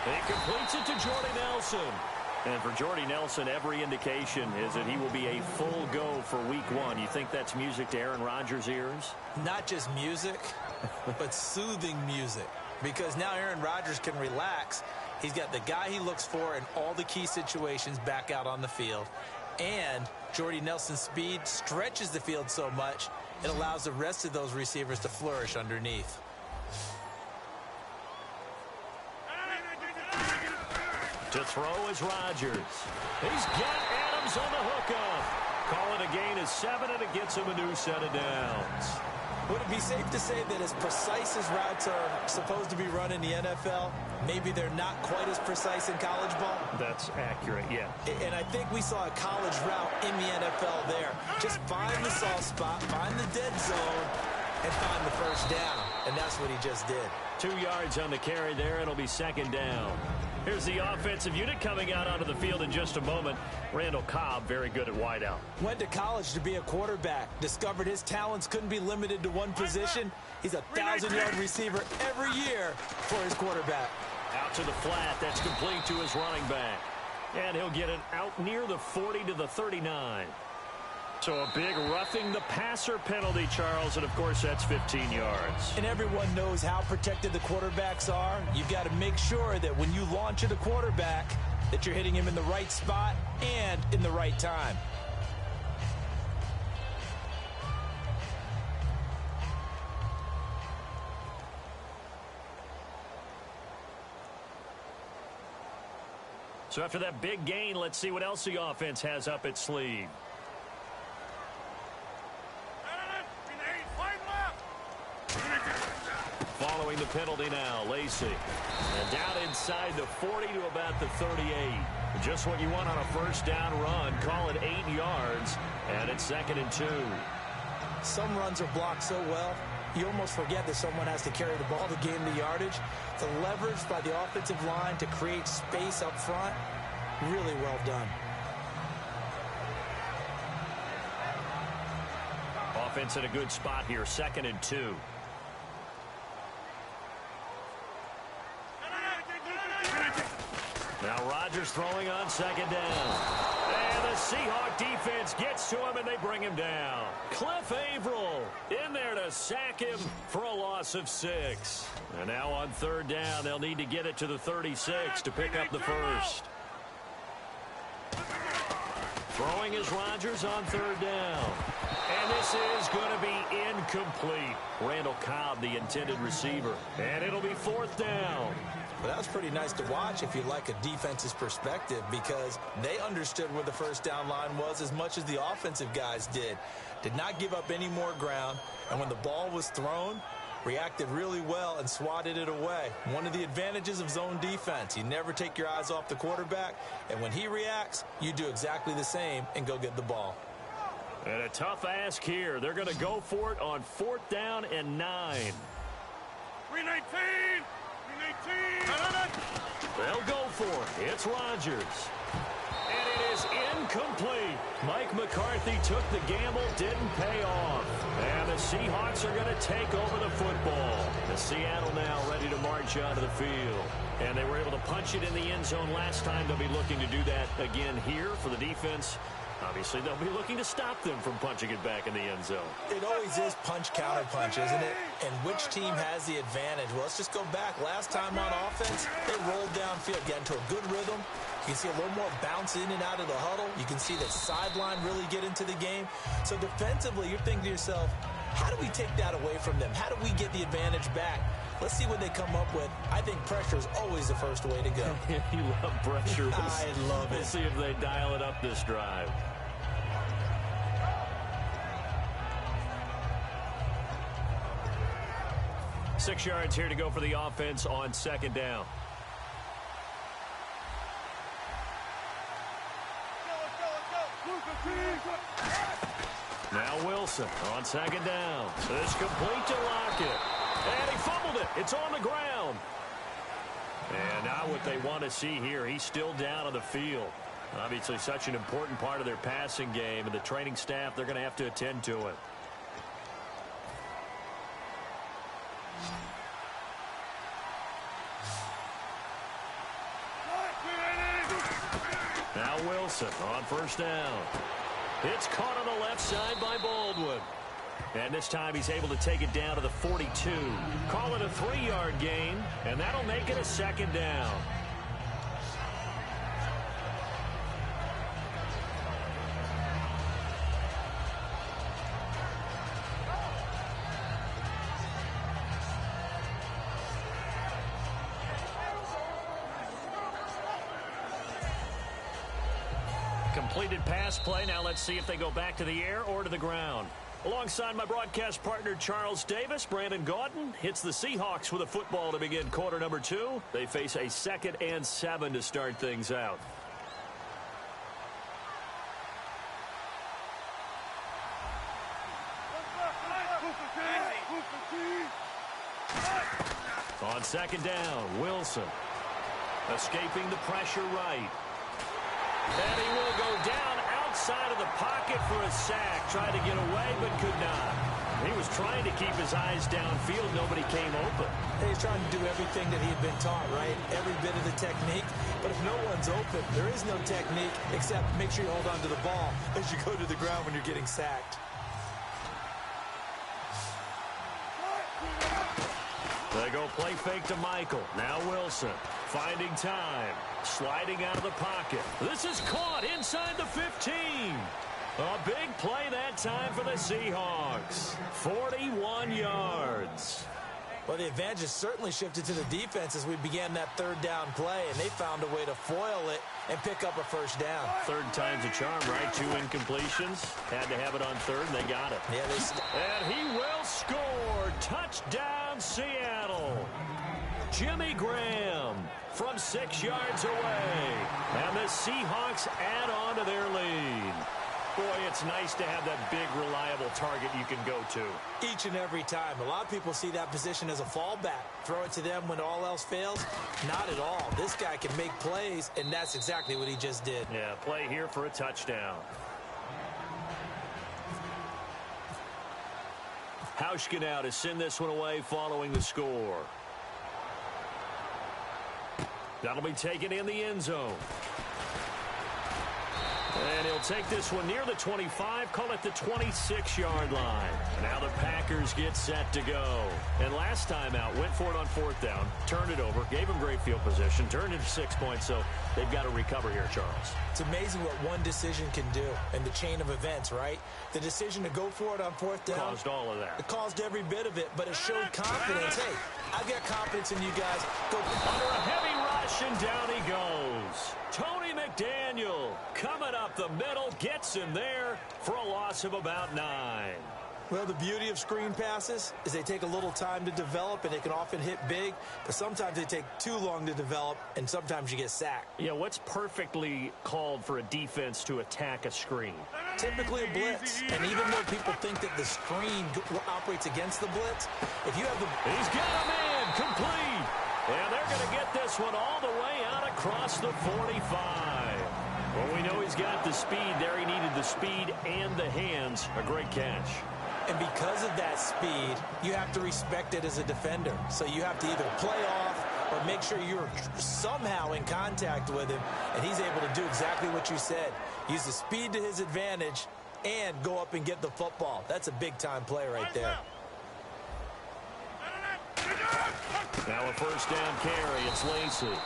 He completes it to Jordy Nelson. And for Jordy Nelson, every indication is that he will be a full go for week 1. You think that's music to Aaron Rodgers' ears? Not just music, but soothing music. Because now Aaron Rodgers can relax He's got the guy he looks for in all the key situations back out on the field. And Jordy Nelson's speed stretches the field so much, it allows the rest of those receivers to flourish underneath. To throw is Rodgers. He's got Adams on the hookup. Call it a gain of 7, and it gets him a new set of downs. Would it be safe to say that as precise as routes are supposed to be run in the NFL, maybe they're not quite as precise in college ball? That's accurate, yeah. And I think we saw a college route in the NFL there. Just find the soft spot, find the dead zone, and find the first down. And that's what he just did. 2 yards on the carry there. It'll be second down. Here's the offensive unit coming out onto the field in just a moment. Randall Cobb, very good at wideout. Went to college to be a quarterback. Discovered his talents couldn't be limited to one position. He's a 1,000-yard receiver every year for his quarterback. Out to the flat. That's complete to his running back. And he'll get it out near the 40 to the 39. So a big roughing the passer penalty, Charles, and of course that's 15 yards. And everyone knows how protected the quarterbacks are. You've got to make sure that when you launch at a quarterback that you're hitting him in the right spot and in the right time. So after that big gain, let's see what else the offense has up its sleeve. Following the penalty now, Lacey. And down inside the 40 to about the 38. Just what you want on a first down run. Call it 8 yards, and it's 2nd and 2. Some runs are blocked so well, you almost forget that someone has to carry the ball to gain the yardage. The leverage by the offensive line to create space up front, really well done. Offense in a good spot here, 2nd and 2. Now Rodgers throwing on 2nd down. And the Seahawk defense gets to him, and they bring him down. Cliff Averill in there to sack him for a loss of 6. And now on 3rd down, they'll need to get it to the 36 to pick up the first. Throwing is Rodgers on 3rd down. And this is going to be incomplete. Randall Cobb, the intended receiver. And it'll be 4th down. Well, that was pretty nice to watch if you like a defense's perspective, because they understood where the first down line was as much as the offensive guys did. Did not give up any more ground, and when the ball was thrown, reacted really well and swatted it away. One of the advantages of zone defense, you never take your eyes off the quarterback, and when he reacts, you do exactly the same and go get the ball. And a tough ask here. They're going to go for it on 4th down and 9. 319! They'll go for it. It's Rodgers. And it is incomplete. Mike McCarthy took the gamble, didn't pay off. And the Seahawks are going to take over the football. The Seattle now ready to march onto the field. And they were able to punch it in the end zone last time. They'll be looking to do that again here for the defense. Obviously, they'll be looking to stop them from punching it back in the end zone. It always is punch-counter-punch, isn't it? And which team has the advantage? Well, let's just go back. Last time on offense, they rolled downfield, got into a good rhythm. You can see a little more bounce in and out of the huddle. You can see the sideline really get into the game. So defensively, you're thinking to yourself, how do we take that away from them? How do we get the advantage back? Let's see what they come up with. I think pressure is always the first way to go. You love pressure. I love it. We'll see if they dial it up this drive. Six yards here to go for the offense on 2nd down. Now Wilson on 2nd down. It's complete to Lockett. And he fumbled it. It's on the ground. And now what they want to see here, he's still down on the field. Obviously such an important part of their passing game, and the training staff, they're going to have to attend to it. Now Wilson on 1st down. It's caught on the left side by Baldwin. And this time he's able to take it down to the 42. Call it a 3-yard gain, and that'll make it a 2nd down. Completed pass play. Now let's see if they go back to the air or to the ground. Alongside my broadcast partner, Charles Davis, Brandon Gaudin hits the Seahawks with a football to begin quarter number 2. They face a 2nd and 7 to start things out. On 2nd down, Wilson escaping the pressure right. And he will go down outside of the pocket for a sack. Tried to get away, but could not. He was trying to keep his eyes downfield. Nobody came open. He's trying to do everything that he had been taught, right? Every bit of the technique. But if no one's open, there is no technique except make sure you hold on to the ball as you go to the ground when you're getting sacked. They go play fake to Michael. Now Wilson finding time. Sliding out of the pocket. This is caught inside the 15. A big play that time for the Seahawks. 41 yards. Well, the advantage has certainly shifted to the defense as we began that 3rd down play, and they found a way to foil it and pick up a 1st down. 3rd time's a charm, right? 2 incompletions. Had to have it on 3rd, and they got it. Yeah, and he will score. Touchdown, Seattle. Jimmy Graham from 6 yards away. And the Seahawks add on to their lead. Boy, it's nice to have that big, reliable target you can go to. Each and every time. A lot of people see that position as a fallback. Throw it to them when all else fails. Not at all. This guy can make plays, and that's exactly what he just did. Yeah, play here for a touchdown. Hauschka now to send this one away following the score. That'll be taken in the end zone. And he'll take this one near the 25, call it the 26-yard line. Now the Packers get set to go. And last time out, went for it on 4th down, turned it over, gave him great field position, turned it to 6 points, so they've got to recover here, Charles. It's amazing what one decision can do in the chain of events, right? The decision to go for it on 4th down. Caused all of that. It caused every bit of it, but it showed confidence. Hey, I've got confidence in you guys. Go under a heavy rush, and down he goes. Tony McDaniel coming up the middle, gets him there for a loss of about 9. Well, the beauty of screen passes is they take a little time to develop, and they can often hit big, but sometimes they take too long to develop, and sometimes you get sacked. Yeah, what's perfectly called for a defense to attack a screen? Typically a blitz, and even though people think that the screen operates against the blitz, if you have the... He's got a man, complete! And they're going to get this one all the way out across the 45. Well, we know he's got the speed there. He needed the speed and the hands. A great catch. And because of that speed, you have to respect it as a defender. So you have to either play off or make sure you're somehow in contact with him. And he's able to do exactly what you said. Use the speed to his advantage and go up and get the football. That's a big-time play right there. Now a 1st down carry. It's Lacey.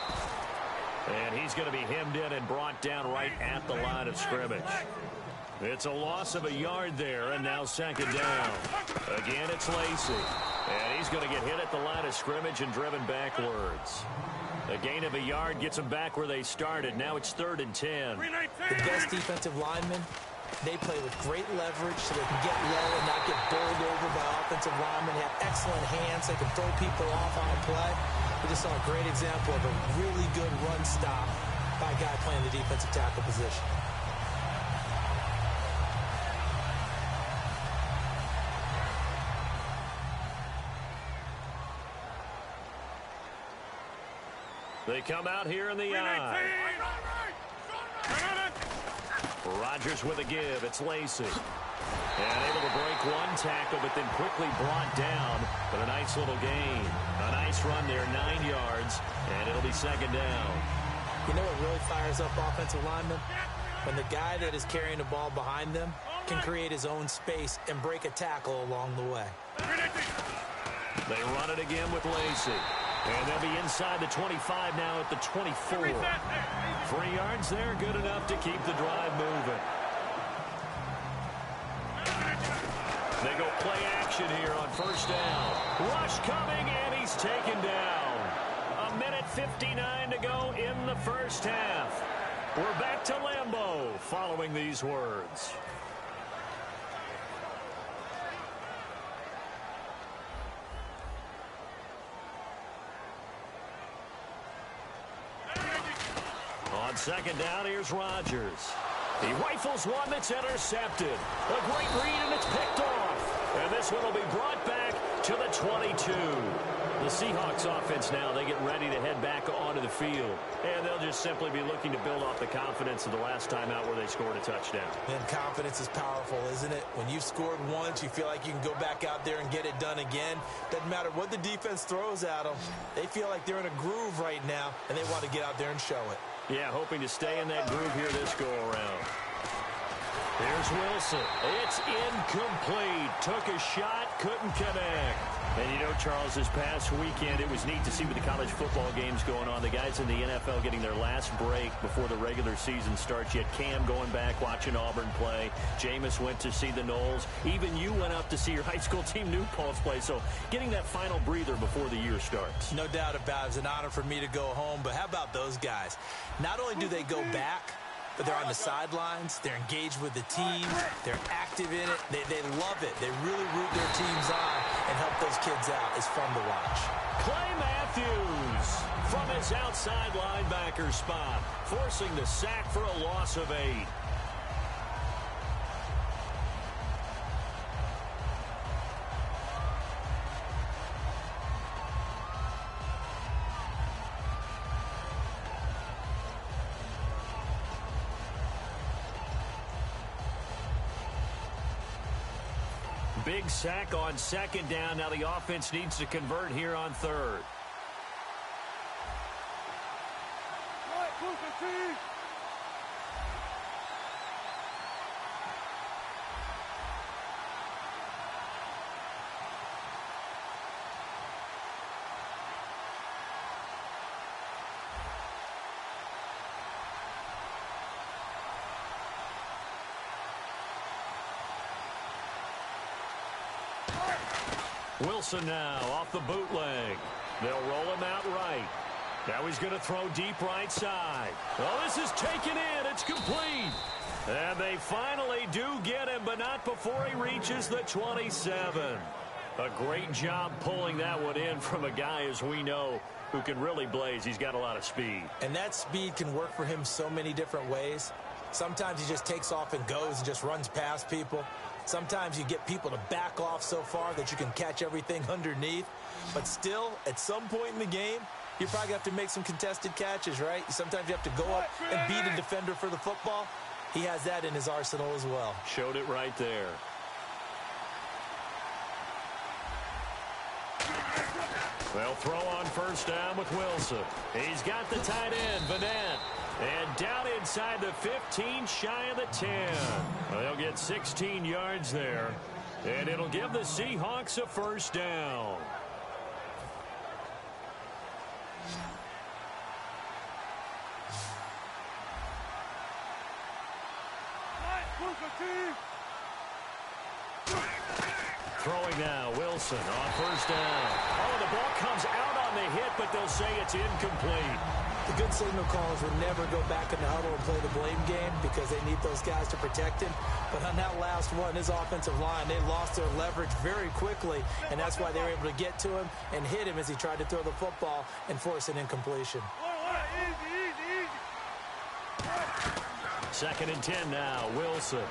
And he's going to be hemmed in and brought down right at the line of scrimmage. It's a loss of a yard there, and now 2nd down. Again, it's Lacey. And he's going to get hit at the line of scrimmage and driven backwards. A gain of a yard gets them back where they started. Now it's 3rd and 10. The best defensive linemen, they play with great leverage so they can get low and not get bowled over by offensive linemen. They have excellent hands. They can throw people off on a play. We just saw a great example of a really good run stop by a guy playing the defensive tackle position. They come out here in the eye. Rodgers with a give. It's Lacey. And able to break one tackle, but then quickly brought down. But a nice little gain. A nice run there, 9 yards. And it'll be 2nd down. You know what really fires up offensive linemen? When the guy that is carrying the ball behind them can create his own space and break a tackle along the way. They run it again with Lacey. And they'll be inside the 25 now at the 24. 3 yards there, good enough to keep the drive moving. They go play action here on 1st down. Rush coming, and he's taken down. 1:59 to go in the 1st half. We're back to Lambeau following these words. On second down, here's Rodgers. He rifles one that's intercepted. A great read, and it's picked off. And this one will be brought back to the 22. The Seahawks offense now, they get ready to head back onto the field. And they'll just simply be looking to build off the confidence of the last time out where they scored a touchdown. And confidence is powerful, isn't it? When you've scored once, you feel like you can go back out there and get it done again. Doesn't matter what the defense throws at them. They feel like they're in a groove right now, and they want to get out there and show it. Yeah, hoping to stay in that groove here this go-around. Here's Wilson. It's incomplete. Took a shot, couldn't connect. And you know, Charles, this past weekend, it was neat to see with the college football games going on. The guys in the NFL getting their last break before the regular season starts. You had Cam going back, watching Auburn play. Jameis went to see the Knowles. Even you went up to see your high school team, New Paltz, play. So getting that final breather before the year starts. No doubt about it. It's an honor for me to go home. But how about those guys? Not only do they go back, but they're on the sidelines. They're engaged with the team. They're active in it. They love it. They really root their teams on and help those kids out. It's fun to watch. Clay Matthews from his outside linebacker spot, forcing the sack for a loss of 8. Big sack on second down. Now the offense needs to convert here on third. Wilson now off the bootleg. They'll roll him out right. Now he's going to throw deep right side. Well, this is taken in. It's complete. And they finally do get him, but not before he reaches the 27. A great job pulling that one in from a guy, as we know, who can really blaze. He's got a lot of speed. And that speed can work for him so many different ways. Sometimes he just takes off and goes and just runs past people. Sometimes you get people to back off so far that you can catch everything underneath. But still, at some point in the game, you probably have to make some contested catches, right? Sometimes you have to go up and beat a defender for the football. He has that in his arsenal as well. Showed it right there. They'll throw on first down with Wilson. He's got the tight end, Vanette. And down inside the 15, shy of the 10. They'll get 16 yards there. And it'll give the Seahawks a first down. Throwing now, Wilson on first down. Oh, the ball comes out on the hit, but they'll say it's incomplete. The good signal callers would never go back in the huddle and play the blame game because they need those guys to protect him. But on that last one, his offensive line, they lost their leverage very quickly, and that's why they were able to get to him and hit him as he tried to throw the football and force an incompletion. Second and 10 now, Wilson.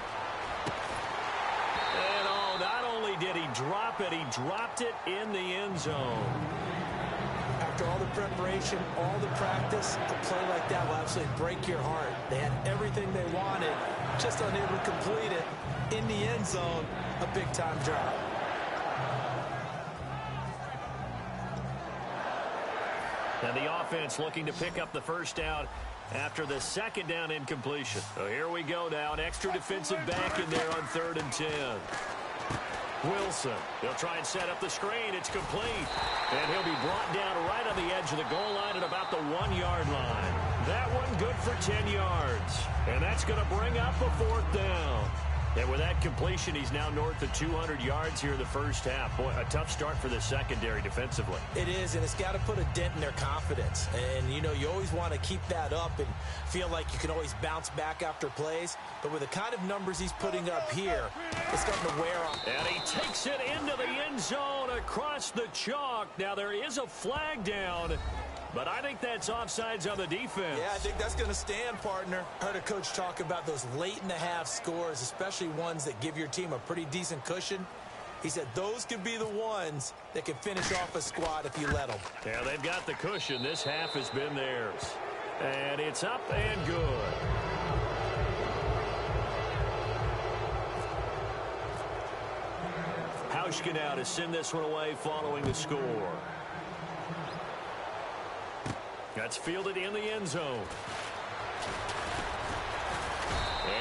And oh, not only did he drop it, he dropped it in the end zone. After all the preparation, all the practice, a play like that will absolutely break your heart. They had everything they wanted, just unable to complete it. In the end zone, a big-time drop. And the offense looking to pick up the first down after the second down incompletion. So here we go now, an extra defensive back in there on 3rd and 10. Wilson, he'll try and set up the screen. It's complete. And he'll be brought down right on the edge of the goal line at about the 1-yard line. That one good for 10 yards. And that's going to bring up a 4th down. And with that completion, he's now north of 200 yards here in the first half. Boy, a tough start for the secondary defensively. It is, and it's got to put a dent in their confidence. And, you know, you always want to keep that up and feel like you can always bounce back after plays. But with the kind of numbers he's putting up here, it's starting to wear on. And he takes it into the end zone across the chalk. Now, there is a flag down, but I think that's offsides on the defense. Yeah, I think that's going to stand, partner. Heard a coach talk about those late-in-the-half scores, especially ones that give your team a pretty decent cushion. He said those could be the ones that can finish off a squad if you let them. Yeah, they've got the cushion. This half has been theirs. And it's up and good. Hauschka now to send this one away following the score. That's fielded in the end zone.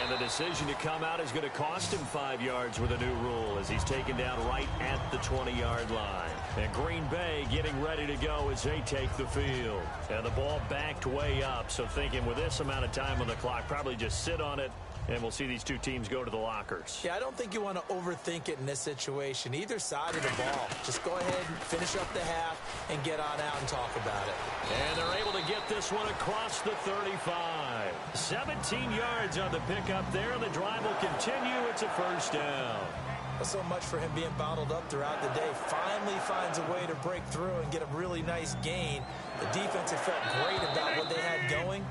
And the decision to come out is going to cost him 5 yards with a new rule as he's taken down right at the 20-yard line. And Green Bay getting ready to go as they take the field. And the ball backed way up, so thinking with this amount of time on the clock, probably just sit on it, and we'll see these two teams go to the lockers. Yeah, I don't think you want to overthink it in this situation. Either side of the ball. Just go ahead and finish up the half and get on out and talk about it. And they're able to get this one across the 35. 17 yards on the pickup there, and the drive will continue. It's a first down. Well, so much for him being bottled up throughout the day. Finally finds a way to break through and get a really nice gain. The defense had felt great about what they had going.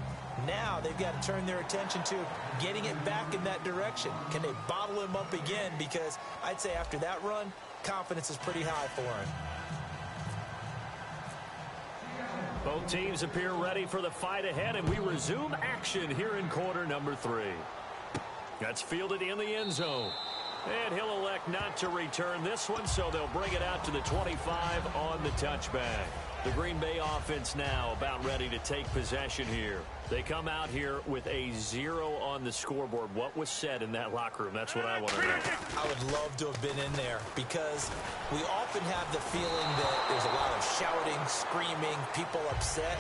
Now they've got to turn their attention to getting it back in that direction. Can they bottle him up again? Because I'd say after that run, confidence is pretty high for him. Both teams appear ready for the fight ahead, and we resume action here in quarter number 3. That's fielded in the end zone. And he'll elect not to return this one, so they'll bring it out to the 25 on the touchback. The Green Bay offense now about ready to take possession here. They come out here with a 0 on the scoreboard. What was said in that locker room? That's what I want to know. I would love to have been in there because we often have the feeling that there's a lot of shouting, screaming, people upset.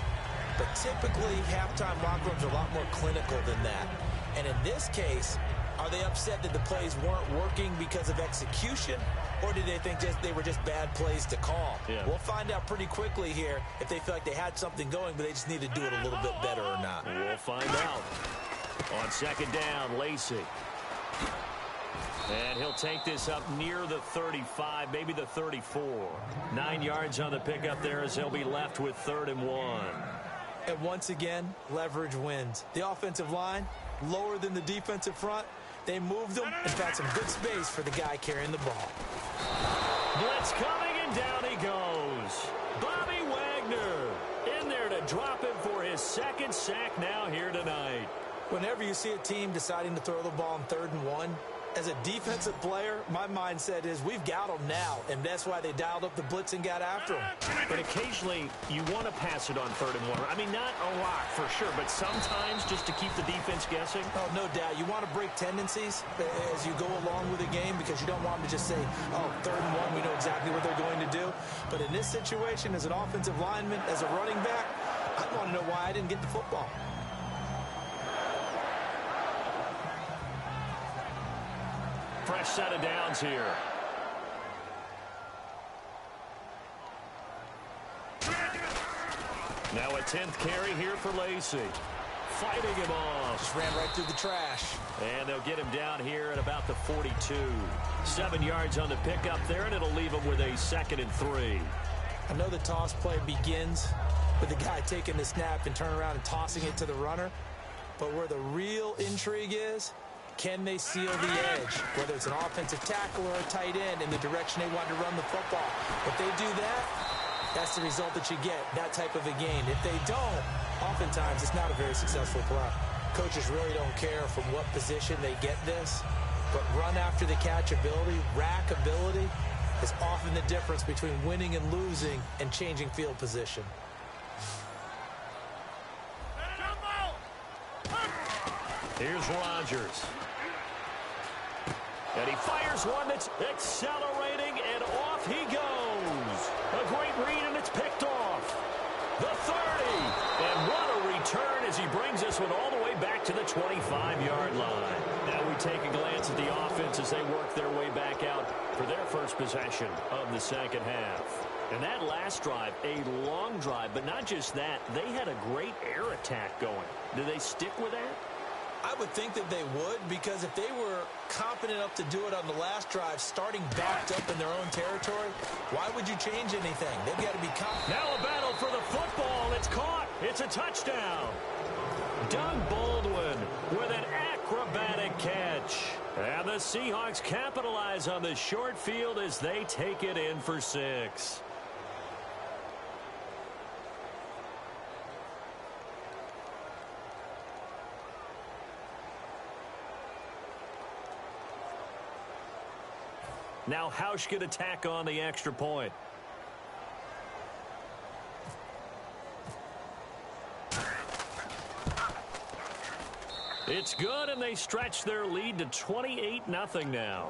But typically, halftime locker rooms are a lot more clinical than that. And in this case, are they upset that the plays weren't working because of execution? Or did they think they were just bad plays to call? Yeah. We'll find out pretty quickly here if they feel like they had something going, but they just need to do it a little bit better or not. We'll find out. On second down, Lacey. And he'll take this up near the 35, maybe the 34. 9 yards on the pickup there as they'll be left with 3rd and 1. And once again, leverage wins. The offensive line, lower than the defensive front. They moved them and found some good space for the guy carrying the ball. Blitz coming, and down he goes. Bobby Wagner in there to drop him for his 2nd sack now here tonight. Whenever you see a team deciding to throw the ball on 3rd and 1, as a defensive player, my mindset is we've got them now, and that's why they dialed up the blitz and got after them. But occasionally, you want to pass it on 3rd and 1. I mean, not a lot for sure, but sometimes just to keep the defense guessing. Oh, no doubt. You want to break tendencies as you go along with the game because you don't want them to just say, oh, 3rd and 1, we know exactly what they're going to do. But in this situation, as an offensive lineman, as a running back, I want to know why I didn't get the football. Fresh set of downs here. Now a 10th carry here for Lacey. Fighting him off. Just ran right through the trash. And they'll get him down here at about the 42. 7 yards on the pickup there, and it'll leave him with a 2nd and 3. I know the toss play begins with the guy taking the snap and turning around and tossing it to the runner. But where the real intrigue is, can they seal the edge, whether it's an offensive tackle or a tight end in the direction they want to run the football? If they do that, that's the result that you get, that type of a gain. If they don't, oftentimes it's not a very successful play. Coaches really don't care from what position they get this, but run after the catch ability, rack ability, is often the difference between winning and losing and changing field position. Here's Rodgers. And he fires one that's accelerating, and off he goes. A great read, and it's picked off. The 30. And what a return as he brings this one all the way way back to the 25-yard line. Now we take a glance at the offense as they work their way back out for their first possession of the second half. And that last drive, a long drive, but not just that, they had a great air attack going. Do they stick with that? I would think that they would, because if they were confident enough to do it on the last drive, starting backed up in their own territory, why would you change anything? They've got to be confident. Now a battle for the football. It's caught. It's a touchdown. Doug Baldwin with an acrobatic catch. And the Seahawks capitalize on the short field as they take it in for 6. Now Hausch could attack on the extra point. It's good, and they stretch their lead to 28-0 now.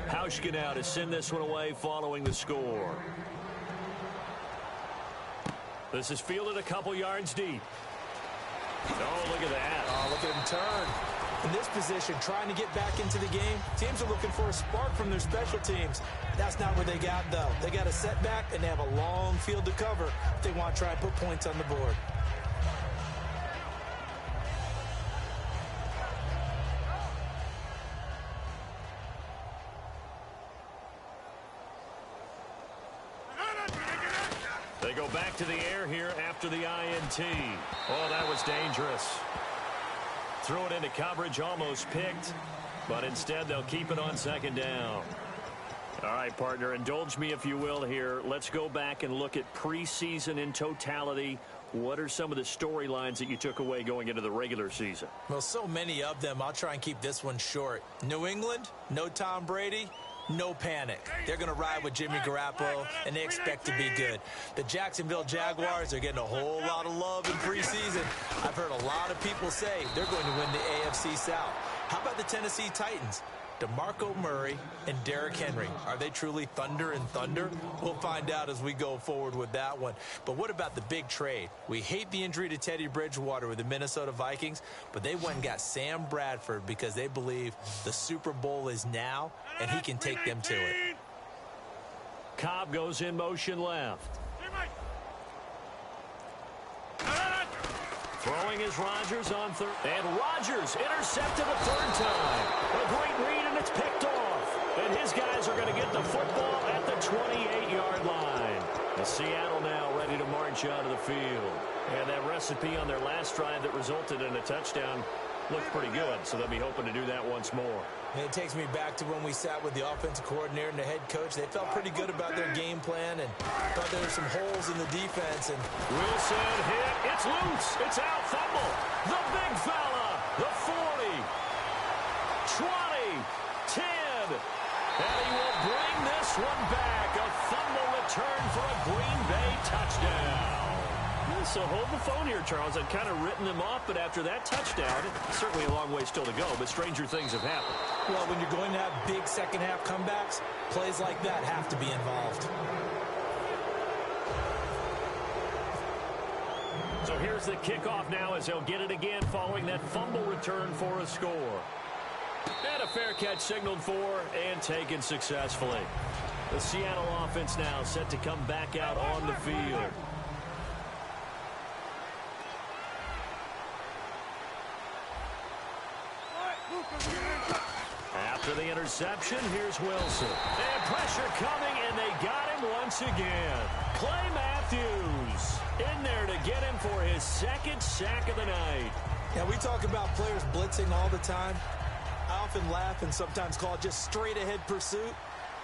Hauschka now to send this one away following the score. This is fielded a couple yards deep. Oh, look at that. Oh, look at him turn. In this position, trying to get back into the game, teams are looking for a spark from their special teams. That's not what they got, though. They got a setback, and they have a long field to cover if they want to try and put points on the board. They go back to the air here after the INT. Oh, that was dangerous. Threw it into coverage, almost picked, but instead they'll keep it on second down. All right, partner, indulge me if you will here. Let's go back and look at preseason in totality. What are some of the storylines that you took away going into the regular season? Well, so many of them. I'll try and keep this one short. New England, no Tom Brady. No panic. They're going to ride with Jimmy Garoppolo, and they expect to be good. The Jacksonville Jaguars are getting a whole lot of love in preseason. I've heard a lot of people say they're going to win the AFC South. How about the Tennessee Titans? DeMarco Murray and Derrick Henry. Are they truly thunder and thunder? We'll find out as we go forward with that one. But what about the big trade? We hate the injury to Teddy Bridgewater with the Minnesota Vikings, but they went and got Sam Bradford because they believe the Super Bowl is now, and he can take them to it. Cobb goes in motion left. Throwing is Rodgers on third. And Rodgers intercepted a third time. A great read, and it's picked off. And his guys are going to get the football at the 28-yard line. And Seattle now ready to march out of the field. And that recipe on their last drive that resulted in a touchdown looked pretty good, so they'll be hoping to do that once more. And it takes me back to when we sat with the offensive coordinator and the head coach. They felt pretty good about their game plan and thought there were some holes in the defense. And Wilson hit. It's loose. It's out. Fumble. The big fella. The 40. 20. 10. And he will bring this one back. A fumble return for a Green Bay touchdown. So hold the phone here, Charles. I'd kind of written them off, but after that touchdown, certainly a long way still to go, but stranger things have happened. Well, when you're going to have big second-half comebacks, plays like that have to be involved. So here's the kickoff now as they'll get it again following that fumble return for a score. And a fair catch signaled for and taken successfully. The Seattle offense now set to come back out on the field. After the interception, here's Wilson. And pressure coming, and they got him once again. Clay Matthews in there to get him for his second sack of the night. Yeah, we talk about players blitzing all the time. I often laugh and sometimes call it just straight-ahead pursuit.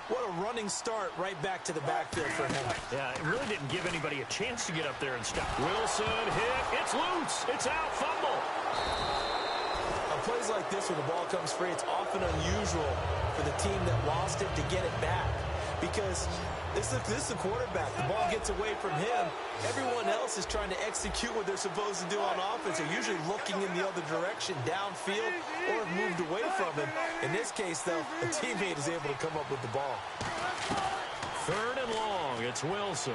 What a running start right back to the backfield for him. Yeah, it really didn't give anybody a chance to get up there and stop. Wilson hit. It's loose. It's out. Fumble. Plays like this when the ball comes free, it's often unusual for the team that lost it to get it back. because this is a quarterback. The ball gets away from him. Everyone else is trying to execute what they're supposed to do on offense. They're usually looking in the other direction, downfield, or have moved away from him. In this case, though, a teammate is able to come up with the ball. 3rd and long. It's Wilson.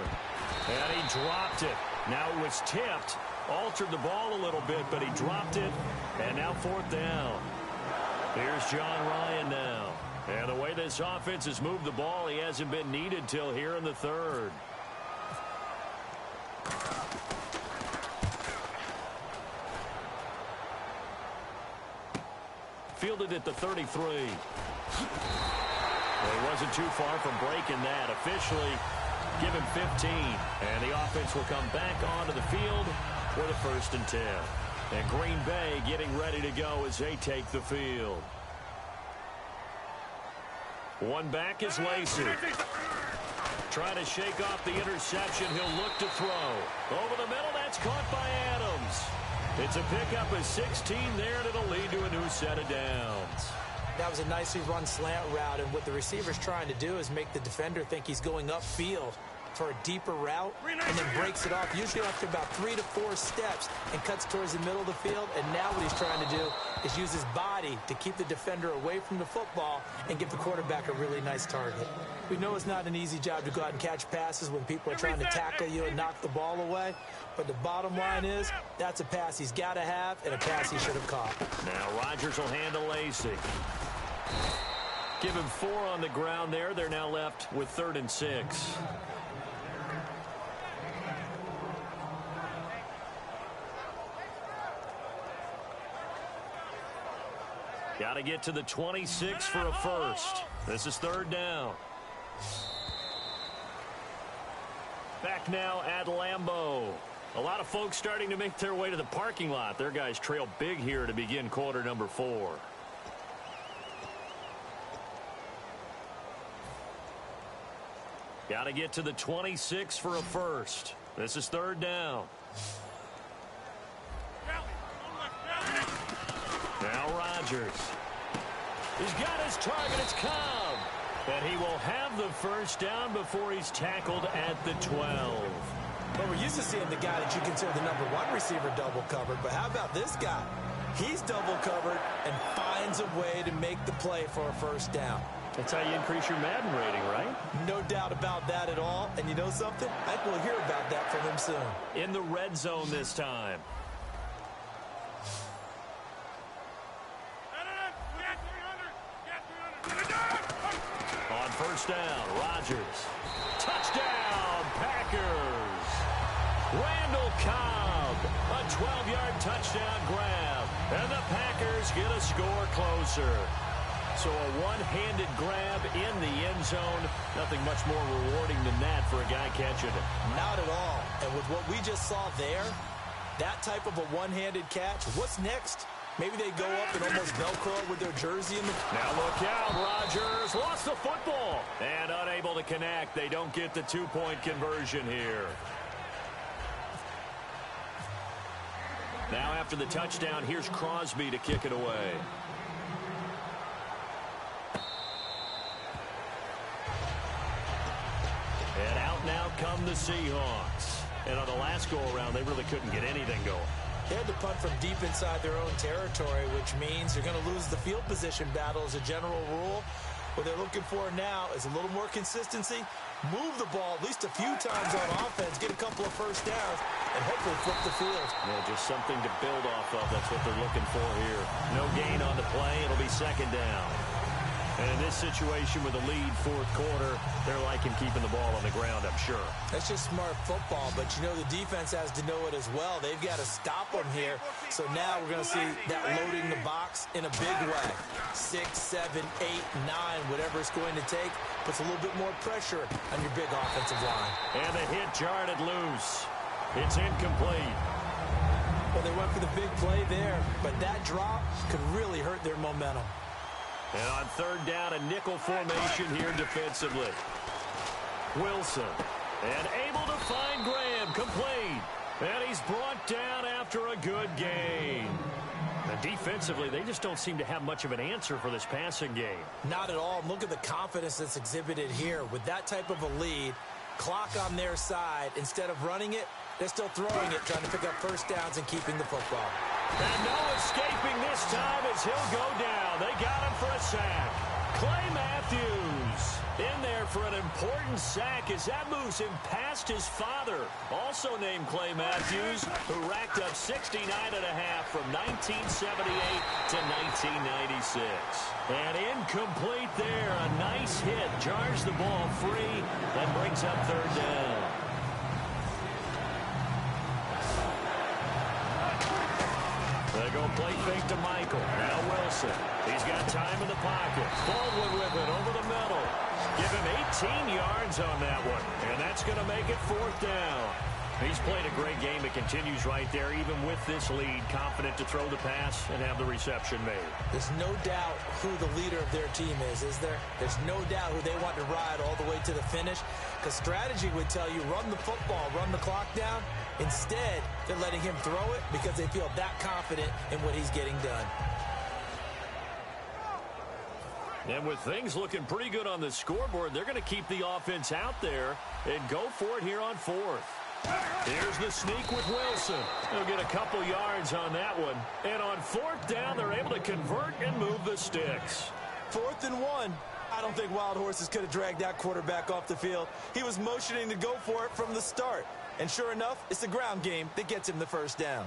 And he dropped it. Now it was tipped. Altered the ball a little bit, but he dropped it. And now 4th down. Here's John Ryan now. And the way this offense has moved the ball, he hasn't been needed till here in the 3rd. Fielded at the 33. Well, he wasn't too far from breaking that. Officially, give him 15. And the offense will come back onto the field for the 1st and 10. And Green Bay getting ready to go as they take the field. One back is Lacey. Trying to shake off the interception. He'll look to throw. Over the middle, that's caught by Adams. It's a pickup of 16 there, and it'll lead to a new set of downs. That was a nicely run slant route, and what the receiver's trying to do is make the defender think he's going upfield for a deeper route, and then breaks it off, usually after about 3 to 4 steps, and cuts towards the middle of the field. And now what he's trying to do is use his body to keep the defender away from the football and give the quarterback a really nice target. We know it's not an easy job to go out and catch passes when people are trying to tackle you and knock the ball away, but the bottom line is that's a pass he's got to have and a pass he should have caught. Now Rodgers will handle Lacey. Give him 4 on the ground there. They're now left with 3rd and 6. Got to get to the 26 for a first. This is 3rd down. Back now at Lambeau. A lot of folks starting to make their way to the parking lot. Their guys trail big here to begin quarter number 4. Got to get to the 26 for a first. This is 3rd down. Now Rodgers. He's got his target. It's Cobb. And he will have the first down before he's tackled at the 12. But we're used to seeing the guy that you consider the number 1 receiver double covered. But how about this guy? He's double covered and finds a way to make the play for a first down. That's how you increase your Madden rating, right? No doubt about that at all. And you know something? I think we'll hear about that from him soon. In the red zone this time. On first down, Rodgers. Touchdown, Packers. Randall Cobb, a 12-yard touchdown grab. And the Packers get a score closer. So a one-handed grab in the end zone. Nothing much more rewarding than that for a guy catching it. Not at all. And with what we just saw there, that type of a one-handed catch, what's next? Maybe they go up and almost Velcro with their jersey in the... Now look out, Rodgers lost the football. And unable to connect. They don't get the 2-point conversion here. Now after the touchdown, here's Crosby to kick it away. And out now come the Seahawks. And on the last go-around, they really couldn't get anything going. They had to punt from deep inside their own territory, which means they're going to lose the field position battle as a general rule. What they're looking for now is a little more consistency, move the ball at least a few times on offense, get a couple of first downs, and hopefully flip the field. Yeah, just something to build off of. That's what they're looking for here. No gain on the play. It'll be 2nd down. And in this situation with a lead 4th quarter, they're liking keeping the ball on the ground, I'm sure. That's just smart football, but you know the defense has to know it as well. They've got to stop them here. So now we're going to see that loading the box in a big way. 6, 7, 8, 9, whatever it's going to take, puts a little bit more pressure on your big offensive line. And the hit jarred it loose. It's incomplete. Well, they went for the big play there, but that drop could really hurt their momentum. And on 3rd down, a nickel formation here defensively. Wilson. And able to find Graham. Complete. And he's brought down after a good gain. And defensively, they just don't seem to have much of an answer for this passing game. Not at all. Look at the confidence that's exhibited here. With that type of a lead, clock on their side, instead of running it, they're still throwing it, trying to pick up first downs and keeping the football. And no escaping this time as he'll go down. They got him for a sack. Clay Matthews in there for an important sack as that moves him past his father, also named Clay Matthews, who racked up 69.5 from 1978 to 1996. And incomplete there. A nice hit. Jars the ball free and brings up third down. They go play fake to Michael. Now Wilson. He's got time in the pocket. Baldwin with it over the middle. Give him 18 yards on that one. And that's going to make it fourth down. He's played a great game. It continues right there, even with this lead. Confident to throw the pass and have the reception made. There's no doubt who the leader of their team is there? There's no doubt who they want to ride all the way to the finish. Because strategy would tell you, run the football, run the clock down. Instead, they're letting him throw it because they feel that confident in what he's getting done. And with things looking pretty good on the scoreboard, they're going to keep the offense out there and go for it here on fourth. Here's the sneak with Wilson. He'll get a couple yards on that one. And on fourth down, they're able to convert and move the sticks. 4th and 1. I don't think Wild Horses could have dragged that quarterback off the field. He was motioning to go for it from the start. And sure enough, it's the ground game that gets him the first down.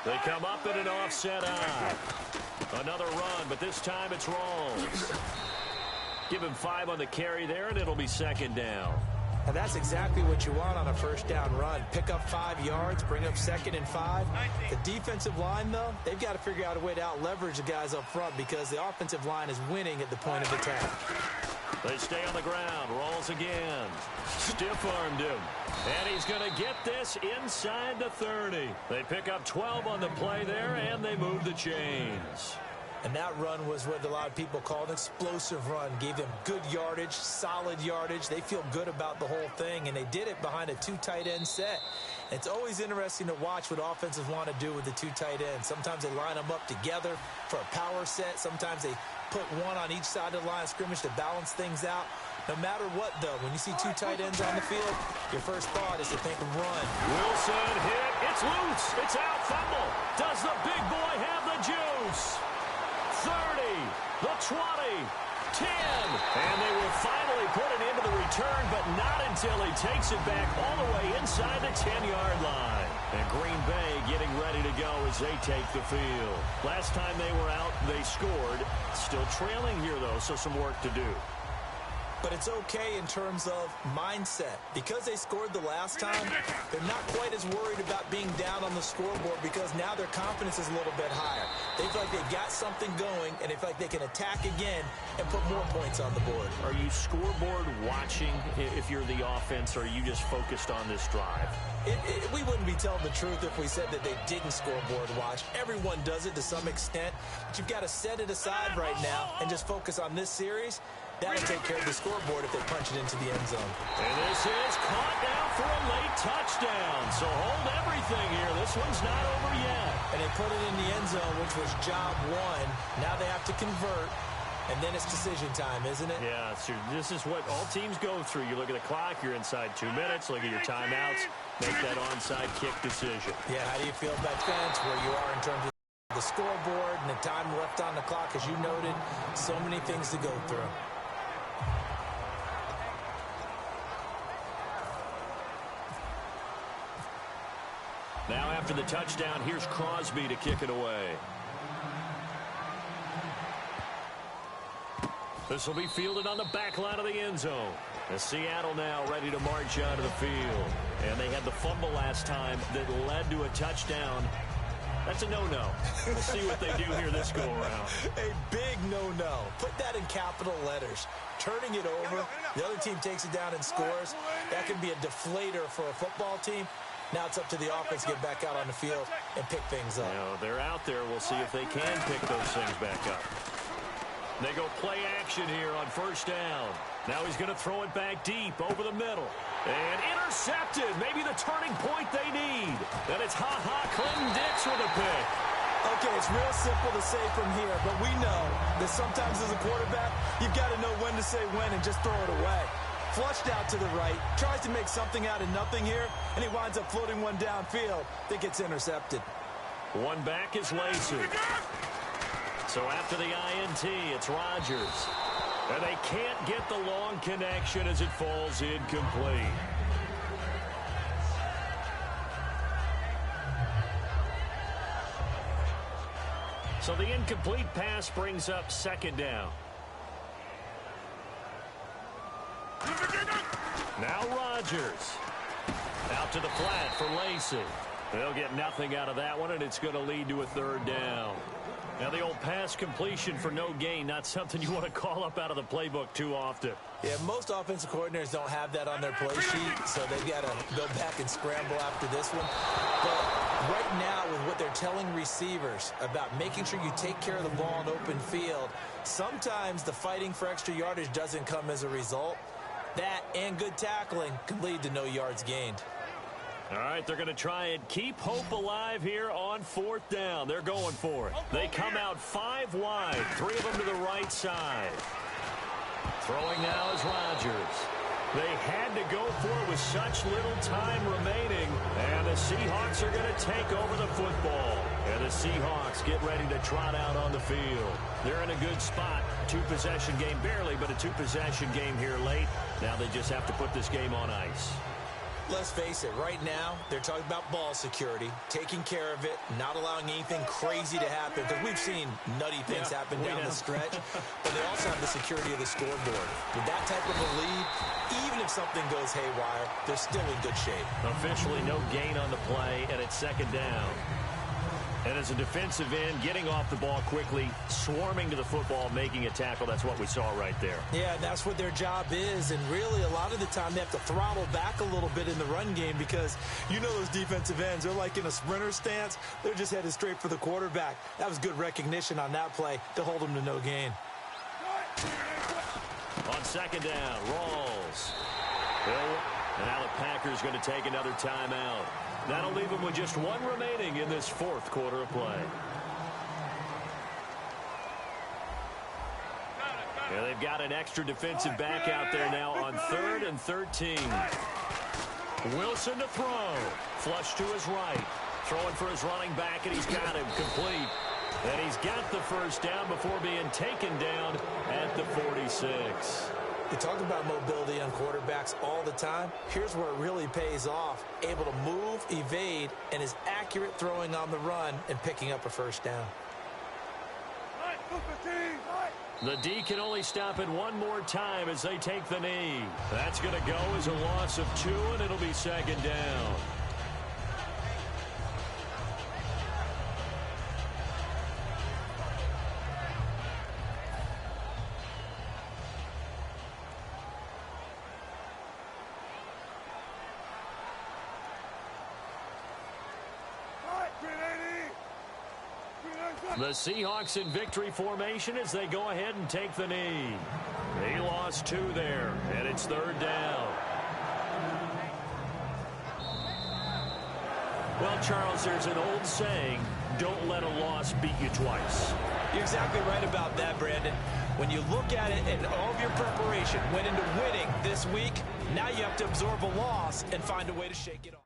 They come up in an offset eye. Another run, but this time it's Rawls. Give him 5 on the carry there, and it'll be second down. And that's exactly what you want on a first down run. Pick up 5 yards, bring up 2nd and 5. The defensive line, though, they've got to figure out a way to out-leverage the guys up front because the offensive line is winning at the point of attack. They stay on the ground. Rolls again. Stiff-armed him. And he's going to get this inside the 30. They pick up 12 on the play there, and they move the chains. And that run was what a lot of people call an explosive run. Gave them good yardage, solid yardage. They feel good about the whole thing, and they did it behind a 2 tight end set. It's always interesting to watch what offenses want to do with the 2 tight ends. Sometimes they line them up together for a power set. Sometimes they put one on each side of the line of scrimmage to balance things out. No matter what, though, when you see 2 tight ends on the field, your first thought is to think of run. Wilson hit. It's loose. It's out. Fumble. Does the big boy have the juice? 30, the 20, 10. And they will finally put it into the return, but not until he takes it back all the way inside the 10-yard line. And Green Bay getting ready to go as they take the field. Last time they were out, they scored. Still trailing here, though, so some work to do. But it's okay in terms of mindset. Because they scored the last time, they're not quite as worried about being down on the scoreboard because now their confidence is a little bit higher. They feel like they've got something going, and they feel like they can attack again and put more points on the board. Are you scoreboard watching if you're the offense, or are you just focused on this drive? We wouldn't be telling the truth if we said that they didn't scoreboard watch. Everyone does it to some extent, but you've got to set it aside right now and just focus on this series. That'll take care of the scoreboard if they punch it into the end zone. And this is caught now for a late touchdown. So hold everything here. This one's not over yet. And they put it in the end zone, which was job 1. Now they have to convert. And then it's decision time, isn't it? Yeah, so this is what all teams go through. You look at the clock, you're inside 2 minutes, look at your timeouts, make that onside kick decision. Yeah, how do you feel about defense, where you are in terms of the scoreboard and the time left on the clock? As you noted, so many things to go through. Now after the touchdown, here's Crosby to kick it away. This will be fielded on the back line of the end zone. As Seattle now ready to march out of the field. And they had the fumble last time that led to a touchdown. That's a no-no. We'll see what they do here this go-around. A big no-no. Put that in capital letters. Turning it over, the other team takes it down and scores. That can be a deflator for a football team. Now it's up to the offense to get back out on the field and pick things up. You know, they're out there. We'll see if they can pick those things back up. They go play action here on first down. Now he's going to throw it back deep over the middle. And intercepted. Maybe the turning point they need. And it's Clinton Dix with a pick. Okay, it's real simple to say from here, but we know that sometimes as a quarterback, you've got to know when to say when and just throw it away. Flushed out to the right, tries to make something out of nothing here, and he winds up floating one downfield that gets intercepted. One back is Lacey. So after the INT, it's Rodgers. And they can't get the long connection as it falls incomplete. So the incomplete pass brings up second down. Now Rodgers. Out to the flat for Lacey. They'll get nothing out of that one, and it's going to lead to a third down. Now, the old pass completion for no gain, not something you want to call up out of the playbook too often. Yeah, most offensive coordinators don't have that on their play sheet, so they've got to go back and scramble after this one. But right now, with what they're telling receivers about making sure you take care of the ball in open field, sometimes the fighting for extra yardage doesn't come as a result. That and good tackling can lead to no yards gained. All right, they're going to try and keep hope alive here on fourth down. They're going for it. They come out 5 wide, 3 of them to the right side. Throwing now is Rodgers. They had to go for it with such little time remaining, and the Seahawks are going to take over the football. And the Seahawks get ready to trot out on the field. They're in a good spot. 2-possession game, barely, but a 2-possession game here late. Now they just have to put this game on ice. Let's face it, right now, they're talking about ball security, taking care of it, not allowing anything crazy to happen, because we've seen nutty things happen down the stretch, but they also have the security of the scoreboard. With that type of a lead, even if something goes haywire, they're still in good shape. Officially no gain on the play, and it's second down. And as a defensive end, getting off the ball quickly, swarming to the football, making a tackle, that's what we saw right there. Yeah, that's what their job is, and really a lot of the time they have to throttle back a little bit in the run game because you know those defensive ends, they're like in a sprinter stance. They're just headed straight for the quarterback. That was good recognition on that play to hold them to no gain. On second down, Rawls. And now the Packers going to take another timeout. That'll leave them with just 1 remaining in this fourth quarter of play. Yeah, they've got an extra defensive back out there now on 3rd and 13. Wilson to throw. Flush to his right. Throwing for his running back, and he's got him complete. And he's got the first down before being taken down at the 46. They talk about mobility on quarterbacks all the time. Here's where it really pays off. Able to move, evade, and is accurate throwing on the run and picking up a first down. The D can only stop it one more time as they take the knee. That's going to go as a loss of 2, and it'll be second down. The Seahawks in victory formation as they go ahead and take the knee. They lost 2 there, and it's third down. Well, Charles, there's an old saying, don't let a loss beat you twice. You're exactly right about that, Brandon. When you look at it and all of your preparation went into winning this week, now you have to absorb a loss and find a way to shake it off.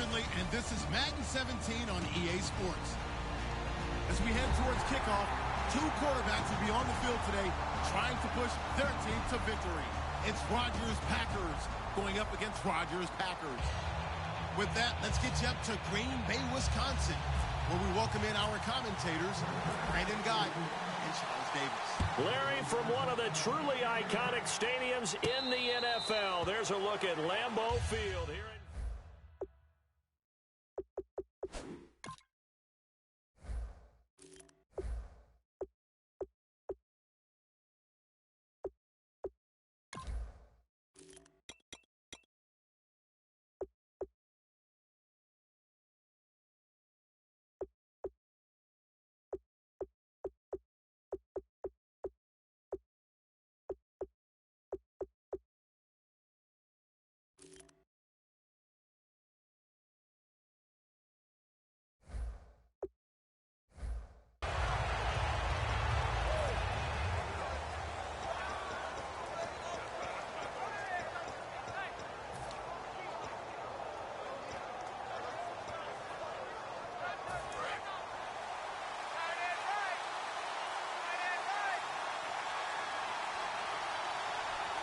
Ridley, and this is Madden 17 on EA Sports. As we head towards kickoff, two quarterbacks will be on the field today trying to push their team to victory. It's Rodgers Packers going up against Rodgers Packers. With that, let's get you up to Green Bay, Wisconsin, where we welcome in our commentators, Brandon Guyton and Charles Davis. Larry, from one of the truly iconic stadiums in the NFL, there's a look at Lambeau Field here in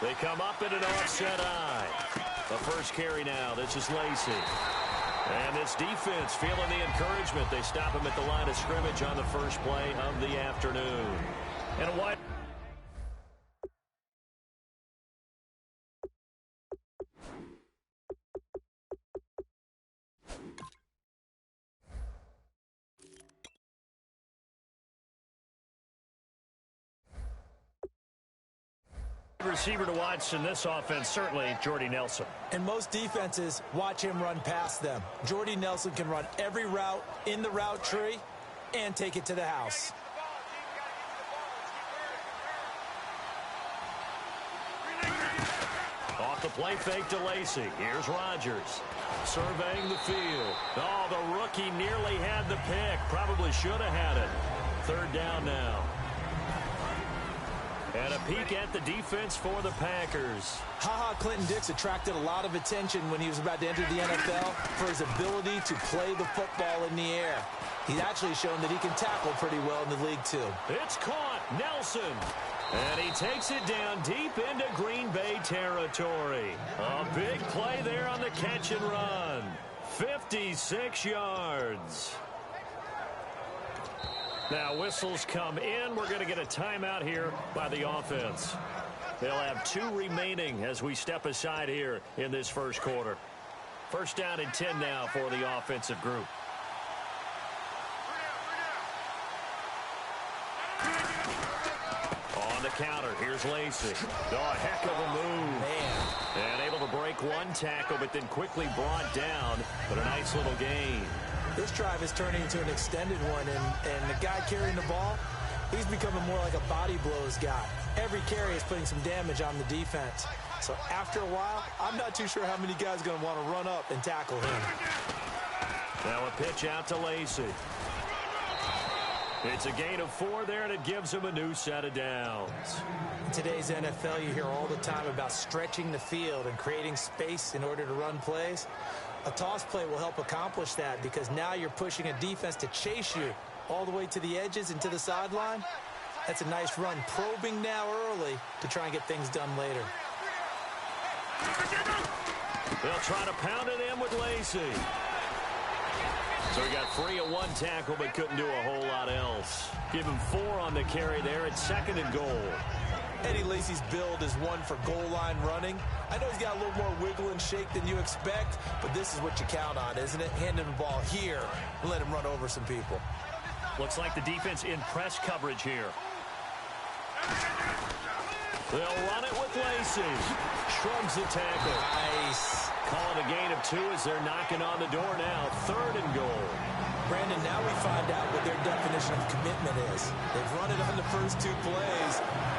They come up in an offset eye. The first carry now. This is Lacy. And this defense feeling the encouragement. They stop him at the line of scrimmage on the first play of the afternoon. And a wide... receiver to watch in this offense, certainly Jordy Nelson. And most defenses watch him run past them. Jordy Nelson can run every route in the route tree and take it to the house. Off the play fake to Lacy. Here's Rodgers surveying the field. Oh, the rookie nearly had the pick. Probably should have had it. Third down now. And a peek at the defense for the Packers. Ha-ha Clinton-Dix attracted a lot of attention when he was about to enter the NFL for his ability to play the football in the air. He's actually shown that he can tackle pretty well in the league, too. It's caught. Nelson. And he takes it down deep into Green Bay territory. A big play there on the catch and run. 56 yards. Now whistles come in. We're going to get a timeout here by the offense. They'll have 2 remaining as we step aside here in this first quarter. First down and 10 now for the offensive group. On the counter, here's Lacy. Oh, a heck of a move. Man. And able to break one tackle, but then quickly brought down. But a nice little gain. This drive is turning into an extended one, and the guy carrying the ball, he's becoming more like a body blows guy. Every carry is putting some damage on the defense. So after a while, I'm not too sure how many guys are going to want to run up and tackle him. Now a pitch out to Lacy. It's a gain of 4 there, and it gives him a new set of downs. In today's NFL, you hear all the time about stretching the field and creating space in order to run plays. A toss play will help accomplish that because now you're pushing a defense to chase you all the way to the edges and to the sideline. That's a nice run, probing now early to try and get things done later. They'll try to pound it in with Lacy. So he got free of one tackle but couldn't do a whole lot else. Give him 4 on the carry there at 2nd and goal. Eddie Lacy's build is one for goal line running. I know he's got a little more wiggle and shake than you expect, but this is what you count on, isn't it? Hand him the ball here and let him run over some people. Looks like the defense in press coverage here. They'll run it with Lacy. Shrugs the tackle. Nice. Call it a gain of 2 as they're knocking on the door now. 3rd and goal. Brandon, now we find out what their definition of commitment is. They've run it on the first 2 plays.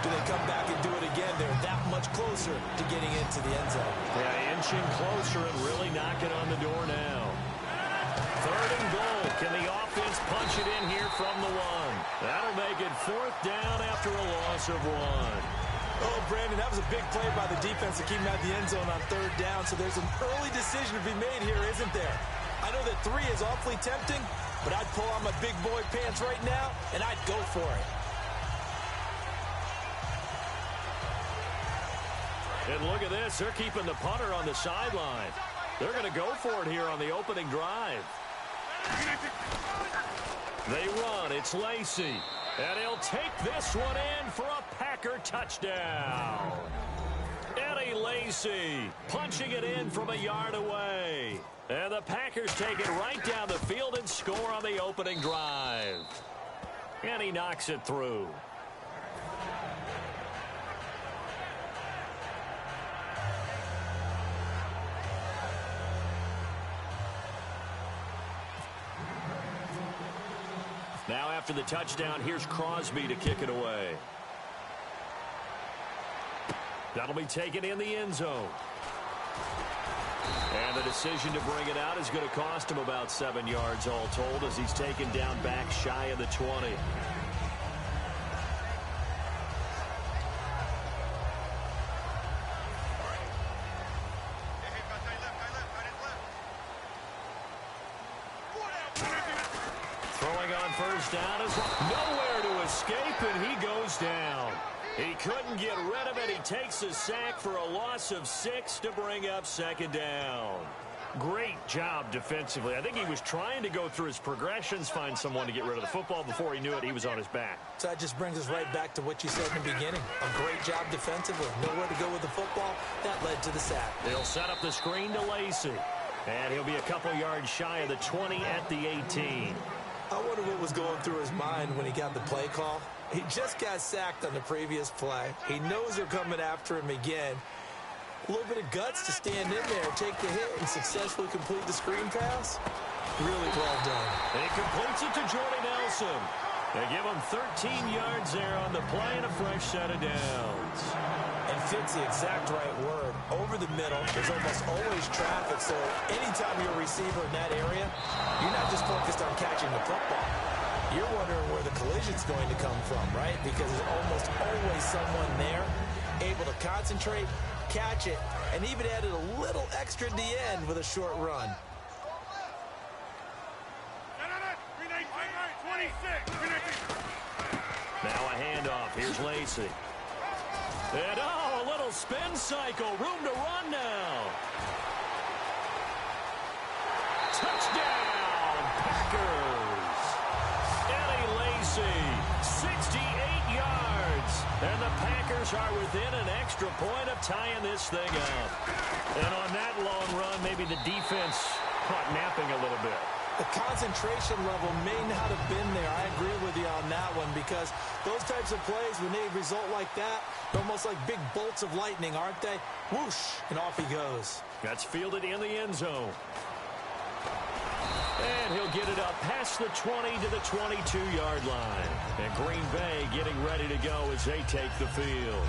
Do they come back and do it again? They're that much closer to getting into the end zone. Yeah, inching closer and really knocking on the door now. 3rd and goal. Can the offense punch it in here from the 1? That'll make it 4th down after a loss of 1. Oh, Brandon, that was a big play by the defense to keep him at the end zone on 3rd down. So there's an early decision to be made here, isn't there? I know that 3 is awfully tempting, but I'd pull on my big boy pants right now, and I'd go for it. And look at this. They're keeping the punter on the sideline. They're going to go for it here on the opening drive. They run. It's Lacy. And he'll take this one in for a Packer touchdown. Eddie Lacy punching it in from a yard away. And the Packers take it right down the field and score on the opening drive. And he knocks it through. Now after the touchdown, here's Crosby to kick it away. That'll be taken in the end zone. And the decision to bring it out is going to cost him about 7 yards all told as he's taken down back shy of the 20. Throwing on first down is nowhere to escape, and he goes down. He couldn't get rid of it. He takes a sack for a loss of 6 to bring up second down. Great job defensively. I think he was trying to go through his progressions, find someone to get rid of the football. Before he knew it, he was on his back. So that just brings us right back to what you said in the beginning. A great job defensively. Nowhere to go with the football. That led to the sack. He'll set up the screen to Lacy. And he'll be a couple yards shy of the 20 at the 18. I wonder what was going through his mind when he got the play call. He just got sacked on the previous play. He knows they're coming after him again. A little bit of guts to stand in there, take the hit, and successfully complete the screen pass. Really well done. He completes it to Jordy Nelson. They give him 13 yards there on the play and a fresh set of downs. And fits the exact right word. Over the middle, there's almost always traffic, so anytime you're a receiver in that area, you're not just focused on catching the football. You're wondering where the collision's going to come from, right? Because there's almost always someone there able to concentrate, catch it, and even added a little extra at the end with a short run. Now a handoff. Here's Lacy. And a little spin cycle. Room to run now. Touchdown, Packers. Eddie Lacy, 68 yards. And the Packers are within an extra point of tying this thing up. And on that long run, maybe the defense caught napping a little bit. The concentration level may not have been there. I agree with you on that one because those types of plays, when they result like that, they're almost like big bolts of lightning, aren't they? Whoosh, and off he goes. That's fielded in the end zone. And he'll get it up past the 20 to the 22-yard line. And Green Bay getting ready to go as they take the field.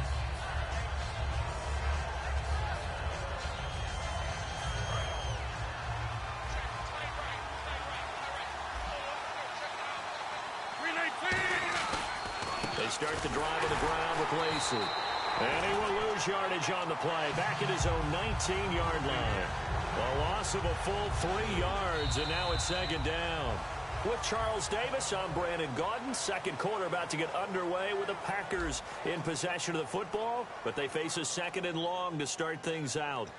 They start the drive on the ground with Lacy. And he will lose yardage on the play. Back at his own 19-yard line. A loss of a full 3 yards, and now it's second down. With Charles Davis, I'm Brandon Gaudin. Second quarter about to get underway with the Packers in possession of the football, but they face a second and long to start things out.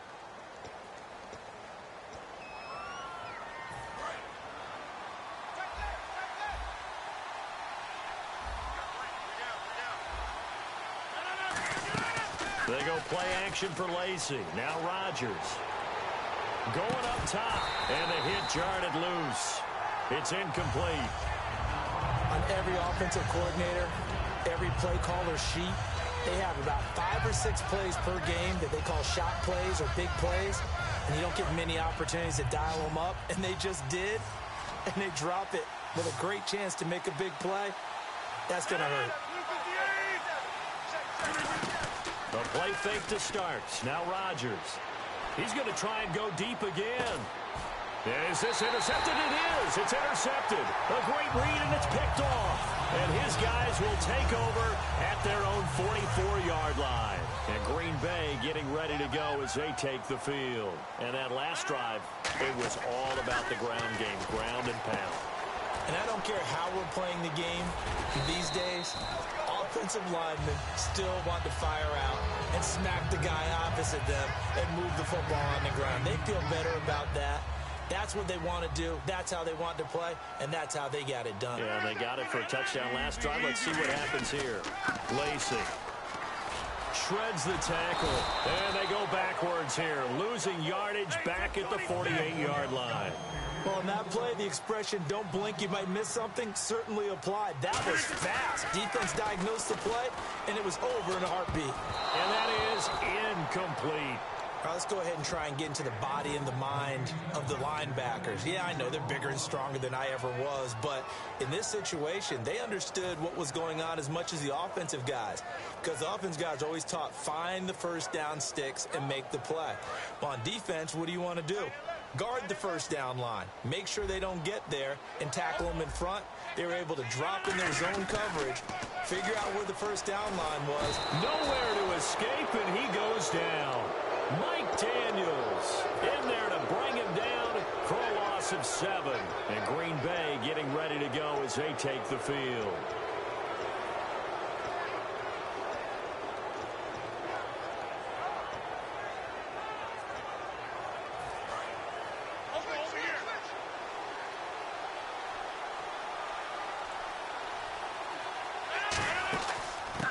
They go play action for Lacy. Now Rodgers. Going up top. And the hit jarred loose. It's incomplete. On every offensive coordinator, every play caller sheet, they have about 5 or 6 plays per game that they call shot plays or big plays. And you don't get many opportunities to dial them up. And they just did. And they drop it with a great chance to make a big play. That's going to hurt. The play fake to start. Now Rodgers. He's going to try and go deep again. Is this intercepted? It is. It's intercepted. A great read, and it's picked off. And his guys will take over at their own 44-yard line. And Green Bay getting ready to go as they take the field. And that last drive, it was all about the ground game, ground and pound. And I don't care how we're playing the game these days, offensive linemen still want to fire out and smack the guy opposite them and move the football on the ground. They feel better about that. That's what they want to do. That's how they want to play, and that's how they got it done. Yeah, they got it for a touchdown last drive. Let's see what happens here. Lacey shreds the tackle, and they go backwards here, losing yardage back at the 48-yard line. Well, in that play, the expression, don't blink, you might miss something, certainly applied. That was fast. Defense diagnosed the play, and it was over in a heartbeat. And that is incomplete. All right, let's go ahead and try and get into the body and the mind of the linebackers. Yeah, I know they're bigger and stronger than I ever was, but in this situation, they understood what was going on as much as the offensive guys, because the offensive guys are always taught, find the first down sticks and make the play. Well, on defense, what do you want to do? Guard the first down line. Make sure they don't get there and tackle them in front. They were able to drop in their zone coverage, figure out where the first down line was. Nowhere to escape, and he goes down. Mike Daniels in there to bring him down for a loss of 7. And Green Bay getting ready to go as they take the field.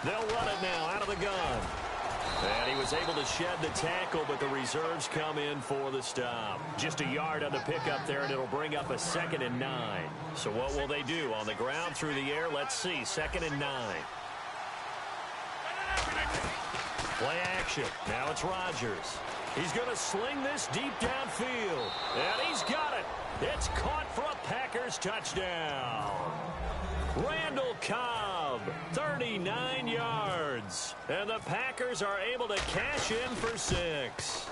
They'll run it now out of the gun. And he was able to shed the tackle, but the reserves come in for the stop. Just a yard on the pickup there, and it'll bring up a 2nd and 9. So what will they do? On the ground, through the air, let's see. 2nd and 9. Play action. Now it's Rodgers. He's going to sling this deep downfield. And he's got it. It's caught for a Packers touchdown. Randall Cobb, 39 yards. And the Packers are able to cash in for 6.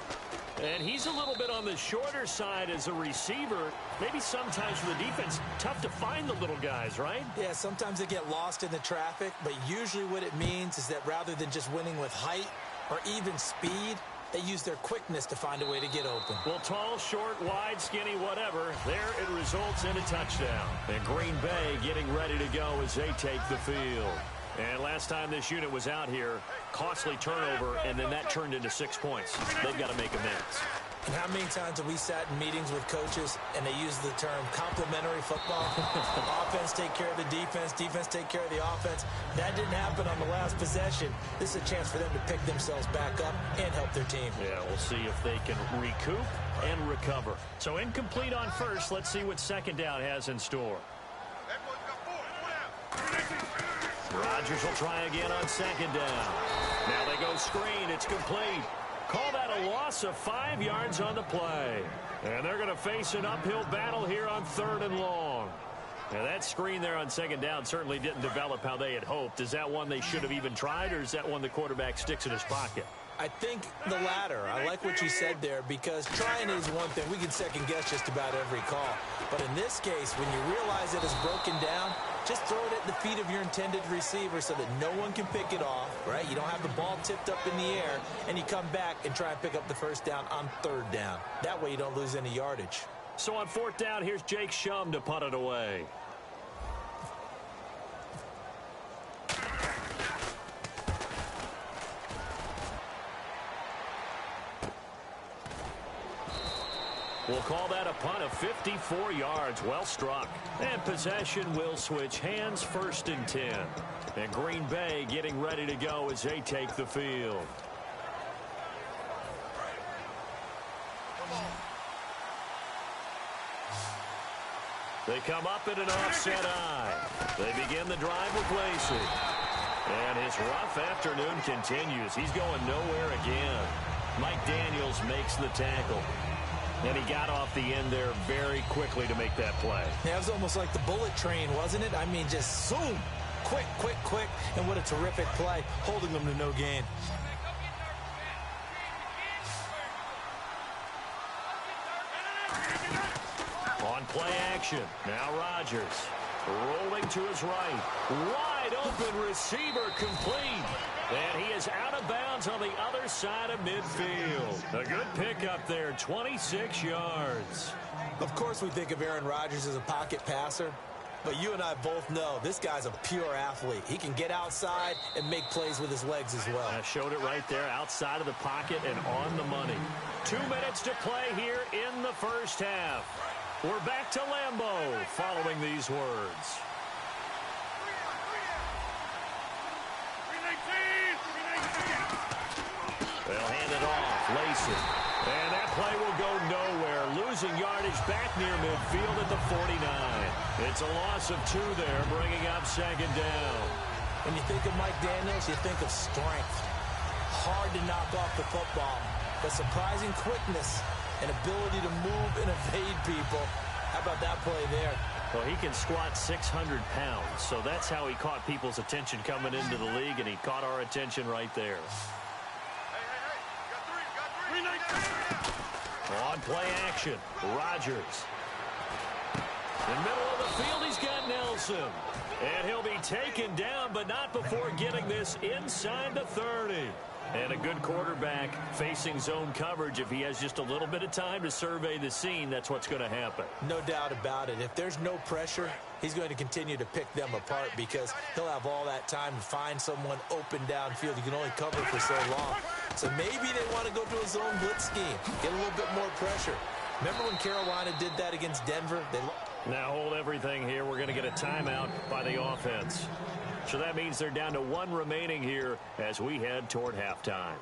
And he's a little bit on the shorter side as a receiver. Maybe sometimes for the defense, tough to find the little guys, right? Yeah, sometimes they get lost in the traffic, but usually what it means is that rather than just winning with height or even speed, they use their quickness to find a way to get open. Well, tall, short, wide, skinny, whatever, there it results in a touchdown. And Green Bay getting ready to go as they take the field. And last time this unit was out here, costly turnover, and then that turned into 6 points. They've got to make amends. And how many times have we sat in meetings with coaches and they use the term complementary football? Offense take care of the defense, defense take care of the offense. That didn't happen on the last possession. This is a chance for them to pick themselves back up and help their team. Yeah, we'll see if they can recoup and recover. So incomplete on first. Let's see what 2nd down has in store. Rodgers will try again on 2nd down. Now they go screen. It's complete. Call that a loss of 5 yards on the play. And they're going to face an uphill battle here on 3rd and long. Now that screen there on 2nd down certainly didn't develop how they had hoped. Is that one they should have even tried, or is that one the quarterback sticks in his pocket? I think the latter. I like what you said there, because trying is one thing. We can second guess just about every call. But in this case, when you realize that it's broken down, just throw it at the feet of your intended receiver so that no one can pick it off, right? You don't have the ball tipped up in the air, and you come back and try and pick up the 1st down on 3rd down. That way you don't lose any yardage. So on 4th down, here's Jake Shum to punt it away. We'll call that a punt of 54 yards. Well struck. And possession will switch hands, 1st and 10. And Green Bay getting ready to go as they take the field. They come up in an offset eye. They begin the drive with Lacey. And his rough afternoon continues. He's going nowhere again. Mike Daniels makes the tackle. And he got off the end there very quickly to make that play. Yeah, it was almost like the bullet train, wasn't it? I mean, just zoom. Quick, quick, quick. And what a terrific play, holding them to no gain. play action. Now Rodgers rolling to his right. Wide open receiver complete. And he is out of bounds on the other side of midfield. A good pickup there, 26 yards. Of course we think of Aaron Rodgers as a pocket passer, but you and I both know this guy's a pure athlete. He can get outside and make plays with his legs as well. I showed it right there, outside of the pocket and on the money. 2 minutes to play here in the first half. We're back to Lambeau following these words. They'll hand it off. Lacey. And that play will go nowhere. Losing yardage back near midfield at the 49. It's a loss of 2 there, bringing up second down. When you think of Mike Daniels, you think of strength. Hard to knock off the football, but surprising quickness and ability to move and evade people. How about that play there? Well, he can squat 600 pounds, so that's how he caught people's attention coming into the league, and he caught our attention right there. On play action, Rodgers. In the middle of the field, he's got Nelson. And he'll be taken down, but not before getting this inside the 30. And a good quarterback facing zone coverage. If he has just a little bit of time to survey the scene, that's what's going to happen. No doubt about it. If there's no pressure, he's going to continue to pick them apart because he'll have all that time to find someone open downfield. You can only cover for so long. So maybe they want to go to a zone blitz scheme, get a little bit more pressure. Remember when Carolina did that against Denver? Now hold everything here. We're going to get a timeout by the offense. So that means they're down to 1 remaining here as we head toward halftime.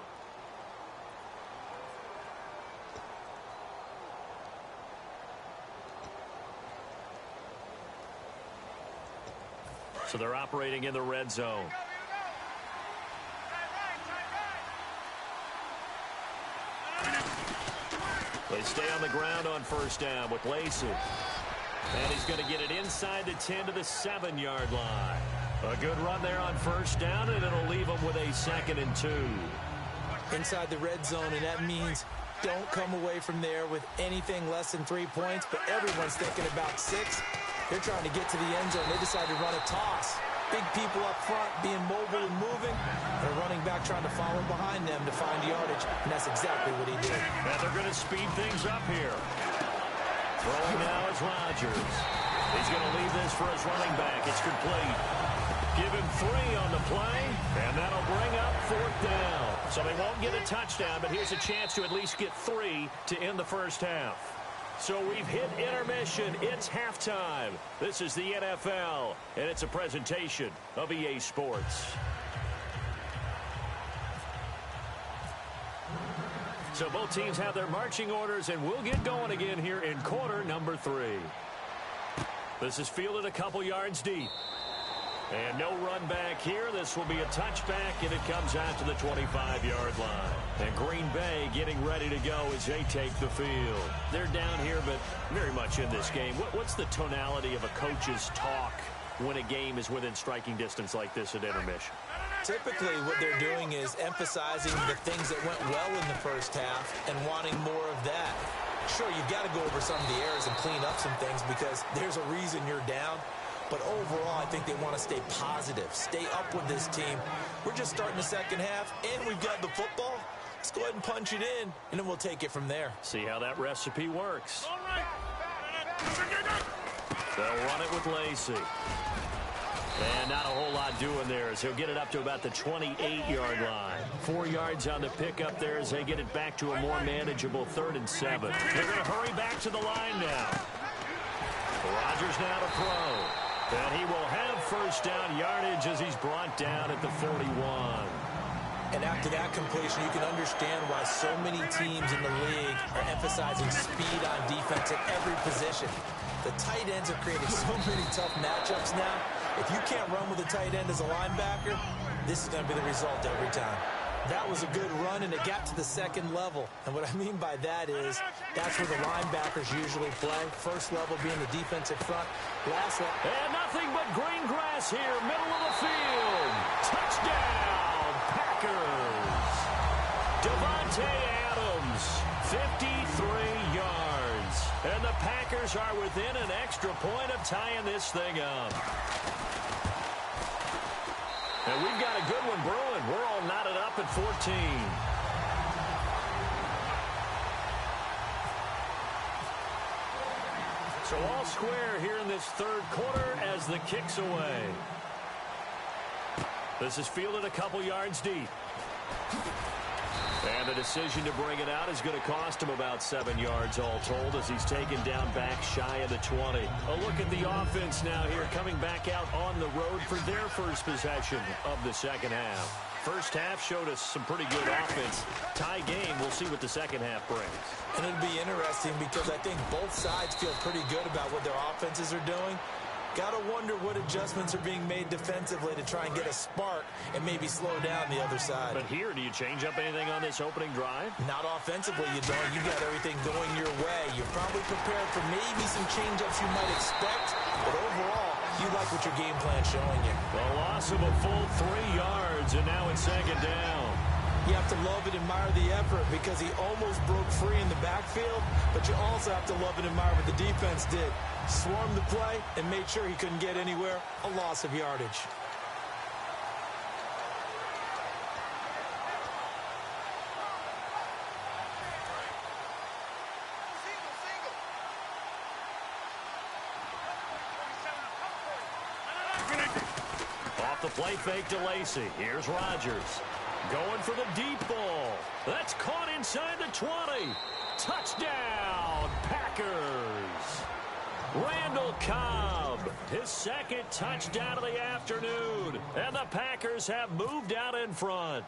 So they're operating in the red zone. They stay on the ground on first down with Lacey. And he's going to get it inside the 10 to the 7-yard line. A good run there on first down, and it'll leave him with a 2nd and 2. Inside the red zone, and that means don't come away from there with anything less than 3 points, but everyone's thinking about 6. They're trying to get to the end zone. They decide to run a toss. Big people up front being mobile and moving. They're running back trying to follow behind them to find yardage, and that's exactly what he did. And they're going to speed things up here. Throwing now is Rodgers. He's going to leave this for his running back. It's complete. Give him 3 on the play, and that'll bring up 4th down. So they won't get a touchdown, but here's a chance to at least get 3 to end the first half. So we've hit intermission. It's halftime. This is the NFL, and it's a presentation of EA Sports. So both teams have their marching orders, and we'll get going again here in quarter number 3. This is fielded a couple yards deep. And no run back here. This will be a touchback, and it comes out to the 25-yard line. And Green Bay getting ready to go as they take the field. They're down here, but very much in this game. What's the tonality of a coach's talk when a game is within striking distance like this at intermission? Typically, what they're doing is emphasizing the things that went well in the first half and wanting more of that. Sure, you've got to go over some of the errors and clean up some things because there's a reason you're down. But overall, I think they want to stay positive, stay up with this team. We're just starting the second half, and we've got the football. Let's go ahead and punch it in, and then we'll take it from there. See how that recipe works. They'll run it with Lacey. And not a whole lot doing there as he'll get it up to about the 28-yard line. 4 yards on the pickup there as they get it back to a more manageable 3rd and 7. They're going to hurry back to the line now. Rodgers now to throw. And he will have first down yardage as he's brought down at the 41. And after that completion, you can understand why so many teams in the league are emphasizing speed on defense at every position. The tight ends have created so many tough matchups now. If you can't run with a tight end as a linebacker, this is going to be the result every time. That was a good run, and it got to the 2nd level. And what I mean by that is that's where the linebackers usually play. First level being the defensive front. Last level. And nothing but green grass here, middle of the field. Touchdown, Packers. Devontae Adams, 53 yards. And the Packers are within an extra point of tying this thing up. And we've got a good one brewing. We're all knotted up at 14. So all square here in this third quarter as the kick's away. This is fielded a couple yards deep. And the decision to bring it out is going to cost him about 7 yards all told as he's taken down back shy of the 20. A look at the offense now here coming back out on the road for their first possession of the second half. First half showed us some pretty good offense. Tie game, we'll see what the second half brings. And it'll be interesting because I think both sides feel pretty good about what their offenses are doing. Got to wonder what adjustments are being made defensively to try and get a spark and maybe slow down the other side. But here, do you change up anything on this opening drive? Not offensively, you don't. You got everything going your way. You're probably prepared for maybe some change-ups you might expect, but overall, you like what your game plan's showing you. The loss of a full 3 yards, and now it's second down. You have to love and admire the effort because he almost broke free in the backfield, but you also have to love and admire what the defense did. Swarmed the play and made sure he couldn't get anywhere. A loss of yardage. Off the play fake to Lacy. Here's Rodgers. Going for the deep ball. That's caught inside the 20. Touchdown, Packers. Randall Cobb, his second touchdown of the afternoon. And the Packers have moved out in front.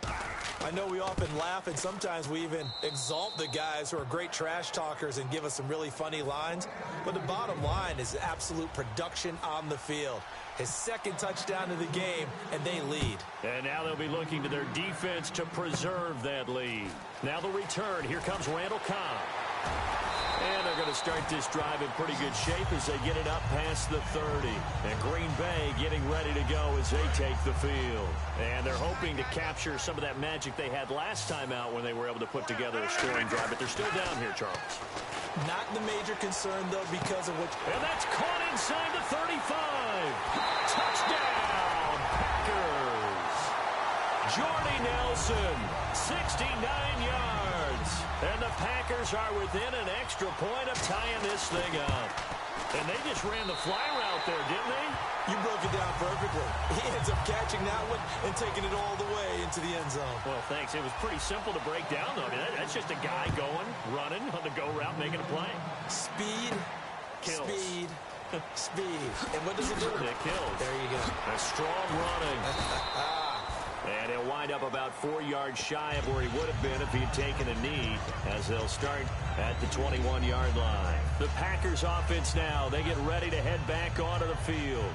I know we often laugh and sometimes we even exalt the guys who are great trash talkers and give us some really funny lines. But the bottom line is absolute production on the field. His second touchdown of the game, and they lead. And now they'll be looking to their defense to preserve that lead. Now the return. Here comes Randall Cobb. And they're going to start this drive in pretty good shape as they get it up past the 30. And Green Bay getting ready to go as they take the field. And they're hoping to capture some of that magic they had last time out when they were able to put together a scoring drive. But they're still down here, Charles. Not the major concern, though, because of what... And that's caught inside the 35. Touchdown, Packers. Jordy Nelson, 69 yards. And the Packers are within an extra point of tying this thing up. And they just ran the fly route there, didn't they? You broke it down perfectly. He ends up catching that one and taking it all the way into the end zone. Well, thanks. It was pretty simple to break down, though. I mean, that's just a guy going, running on the go route, making a play. Speed, kills. Speed, speed. And what does it do? It kills. There you go. A strong running. And he'll wind up about 4 yards shy of where he would have been if he had taken a knee, as they'll start at the 21-yard line. The Packers offense now, they get ready to head back onto the field.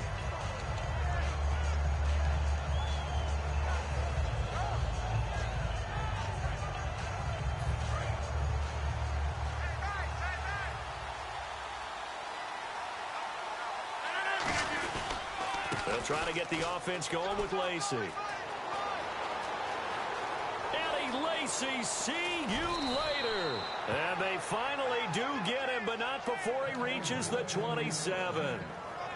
They'll try to get the offense going with Lacy. Lacy, see you later. And they finally do get him, but not before he reaches the 27.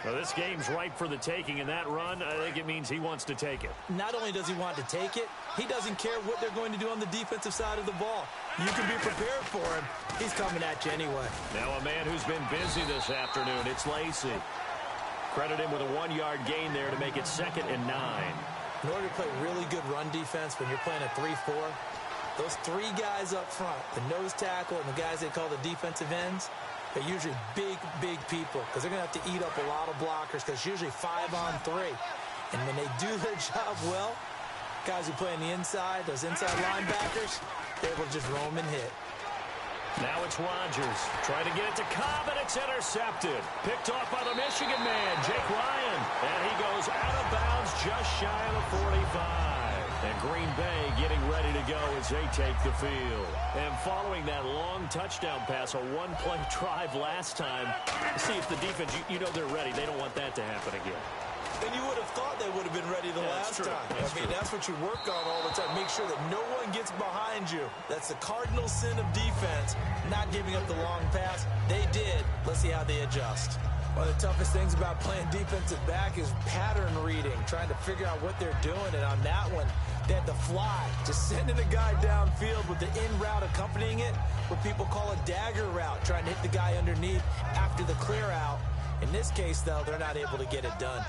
Well, this game's ripe for the taking, and that run, I think it means he wants to take it. Not only does he want to take it, he doesn't care what they're going to do on the defensive side of the ball. You can be prepared for him. He's coming at you anyway. Now a man who's been busy this afternoon, it's Lacy. Credit him with a 1-yard gain there to make it 2nd and 9. In order to play really good run defense when you're playing a 3-4, those 3 guys up front, the nose tackle and the guys they call the defensive ends, they're usually big, big people because they're going to have to eat up a lot of blockers because it's usually 5-on-3. And when they do their job well, guys who play on the inside, those inside linebackers, they're able to just roam and hit. Now it's Rodgers trying to get it to Cobb, and it's intercepted. Picked off by the Michigan man, Jake Ryan. And he goes out of bounds just shy of the 45. And Green Bay getting ready to go as they take the field. And following that long touchdown pass, a 1-play drive last time, see if the defense, you know they're ready. They don't want that to happen again. And you would have thought they would have been ready the last time. That's what you work on all the time. Make sure that no one gets behind you. That's the cardinal sin of defense, not giving up the long pass. They did. Let's see how they adjust. One of the toughest things about playing defensive back is pattern reading, trying to figure out what they're doing. And on that one, they had to fly, just sending a guy downfield with the in route accompanying it, what people call a dagger route, trying to hit the guy underneath after the clear out. In this case, though, they're not able to get it done.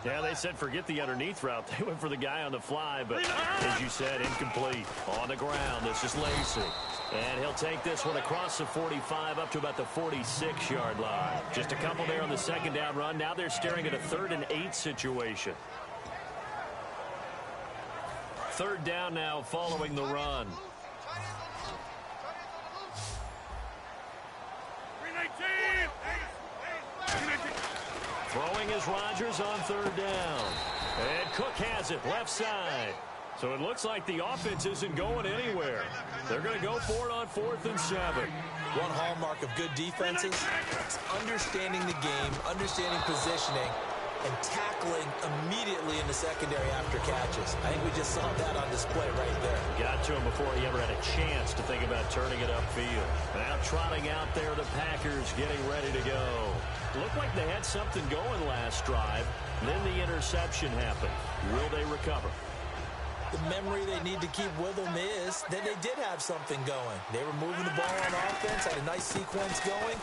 Yeah, they said forget the underneath route. They went for the guy on the fly, but as you said, incomplete. On the ground, this is Lacey. And he'll take this one across the 45 up to about the 46-yard line. Just a couple there on the second down run. Now they're staring at a 3rd and 8 situation. 3rd down now following the run. Throwing is Rodgers on 3rd down. And Cook has it left side. So it looks like the offense isn't going anywhere. They're going to go for it on 4th and 7. One hallmark of good defenses is understanding the game, understanding positioning, and tackling immediately in the secondary after catches. I think we just saw that on display right there. Got to him before he ever had a chance to think about turning it upfield. Now trotting out there, the Packers getting ready to go. Looked like they had something going last drive. Then the interception happened. Will they recover? The memory they need to keep with them is that they did have something going. They were moving the ball on offense, had a nice sequence going.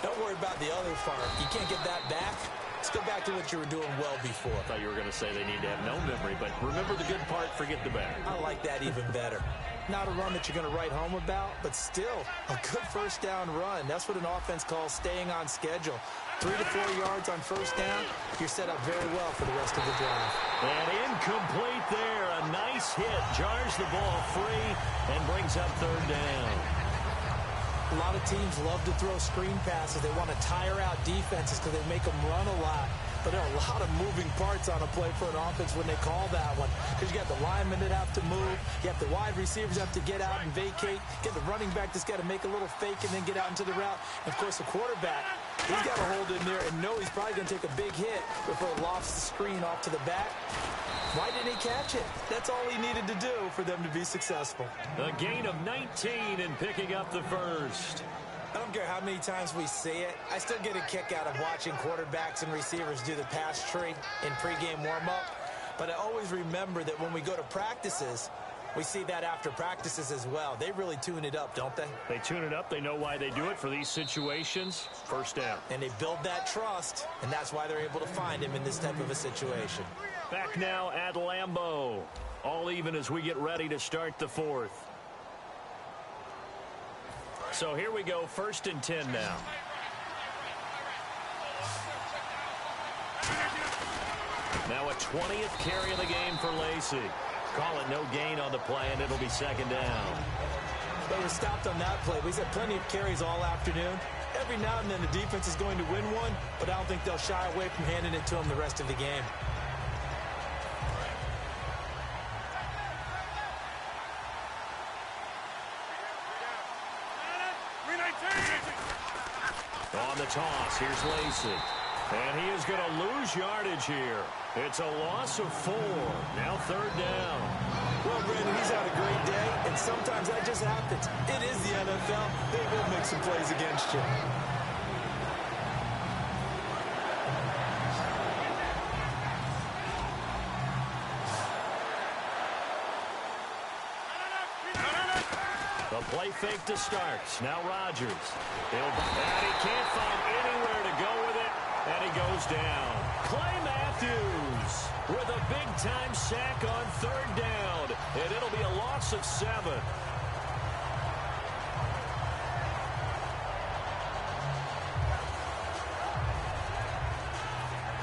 Don't worry about the other part. You can't get that back. Let's go back to what you were doing well before. I thought you were going to say they need to have no memory, but remember the good part, forget the bad. I like that even better. Not a run that you're going to write home about, but still a good 1st down run. That's what an offense calls staying on schedule. 3 to 4 yards on 1st down, you're set up very well for the rest of the drive. And incomplete there. A nice hit. Jars the ball free and brings up 3rd down. A lot of teams love to throw screen passes. They want to tire out defenses because they make them run a lot. But there are a lot of moving parts on a play for an offense when they call that one. Because you got the linemen that have to move. You have the wide receivers have to get out and vacate. You get the running back that's got to make a little fake and then get out into the route. And, of course, the quarterback, he's got to hold in there and know he's probably going to take a big hit before it lofts the screen off to the back. Why didn't he catch it? That's all he needed to do for them to be successful. A gain of 19 and picking up the 1st. I don't care how many times we see it. I still get a kick out of watching quarterbacks and receivers do the pass tree in pregame warm-up. But I always remember that when we go to practices, we see that after practices as well. They really tune it up, don't they? They tune it up. They know why they do it for these situations. 1st down. And they build that trust, and that's why they're able to find him in this type of a situation. Back now at Lambeau. All even as we get ready to start the 4th. So here we go, 1st and 10 now. Now a 20th carry of the game for Lacey. Call it no gain on the play, and it'll be 2nd down. They were stopped on that play. We've had plenty of carries all afternoon. Every now and then the defense is going to win one, but I don't think they'll shy away from handing it to them the rest of the game. On the toss, here's Lacey. And he is going to lose yardage here. It's a loss of 4. Now 3rd down. Well, Brandon, he's had a great day, and sometimes that just happens. It is the NFL. They will make some plays against you. The play fake to start. Now Rodgers. And he can't find anywhere to go with it. And he goes down. Clay Matthews with a big-time sack on 3rd down. And it'll be a loss of 7.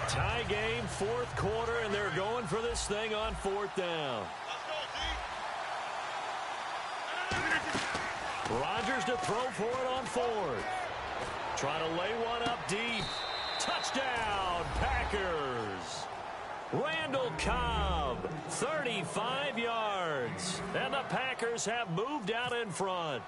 Tie game, 4th quarter, and they're going for this thing on 4th down. Rodgers to throw for it on 4th. Trying to lay one up deep. Touchdown, Packers. Randall Cobb, 35 yards. And the Packers have moved out in front.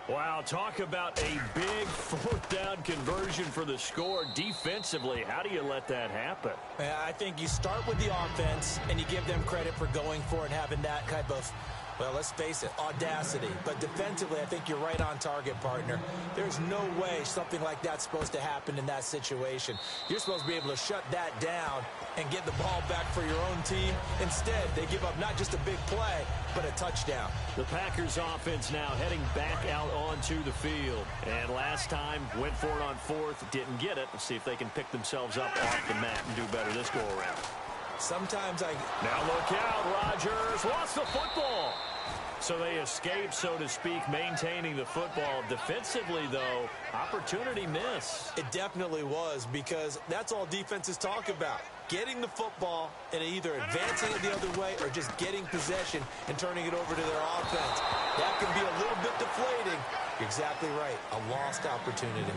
Wow, talk about a big fourth down conversion for the score. Defensively, how do you let that happen? I think you start with the offense, and you give them credit for going for it and having that type of, well, let's face it, audacity. But defensively, I think you're right on target, partner. There's no way something like that's supposed to happen in that situation. You're supposed to be able to shut that down and get the ball back for your own team. Instead, they give up not just a big play, but a touchdown. The Packers offense now heading back out onto the field. And last time, went for it on fourth, didn't get it. Let's see if they can pick themselves up off the mat and do better this go-around. Sometimes Now look out, Rodgers lost the football. So they escape, so to speak, maintaining the football. Defensively, though, opportunity miss. It definitely was, because that's all defenses talk about. Getting the football and either advancing it the other way or just getting possession and turning it over to their offense. That can be a little bit deflating. You're exactly right. A lost opportunity.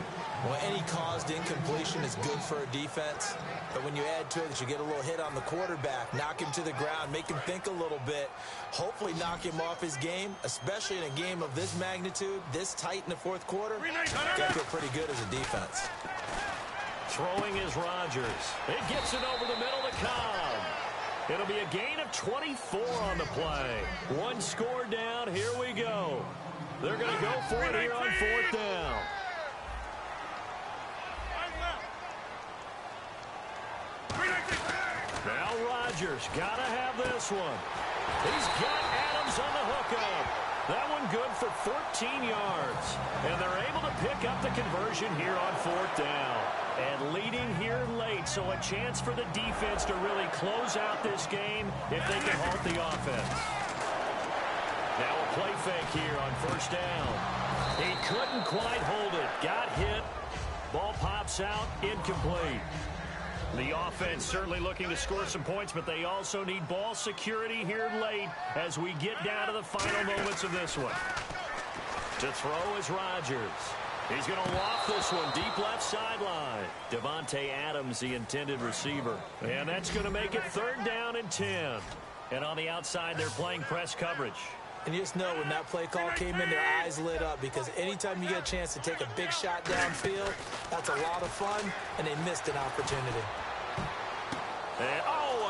Well, any caused incompletion is good for a defense. But when you add to it that you get a little hit on the quarterback, knock him to the ground, make him think a little bit, hopefully knock him off his game, especially in a game of this magnitude, this tight in the fourth quarter, got to feel pretty good as a defense. Throwing is Rodgers. It gets it over the middle to Cobb. It'll be a gain of 24 on the play. One score down. Here we go. They're going to go for it here on fourth down. Now Rodgers got to have this one. He's got Adams on the hookup. That one good for 14 yards. And they're able to pick up the conversion here on fourth down. And leading here late, so a chance for the defense to really close out this game if they can halt the offense. Now a play fake here on first down. He couldn't quite hold it. Got hit. Ball pops out. Incomplete. The offense certainly looking to score some points, but they also need ball security here late as we get down to the final moments of this one. To throw is Rodgers. He's going to loft this one deep left sideline. Devontae Adams, the intended receiver. And that's going to make it third down and 10. And on the outside, they're playing press coverage. And you just know when that play call came in, their eyes lit up, because anytime you get a chance to take a big shot downfield, that's a lot of fun, and they missed an opportunity. And,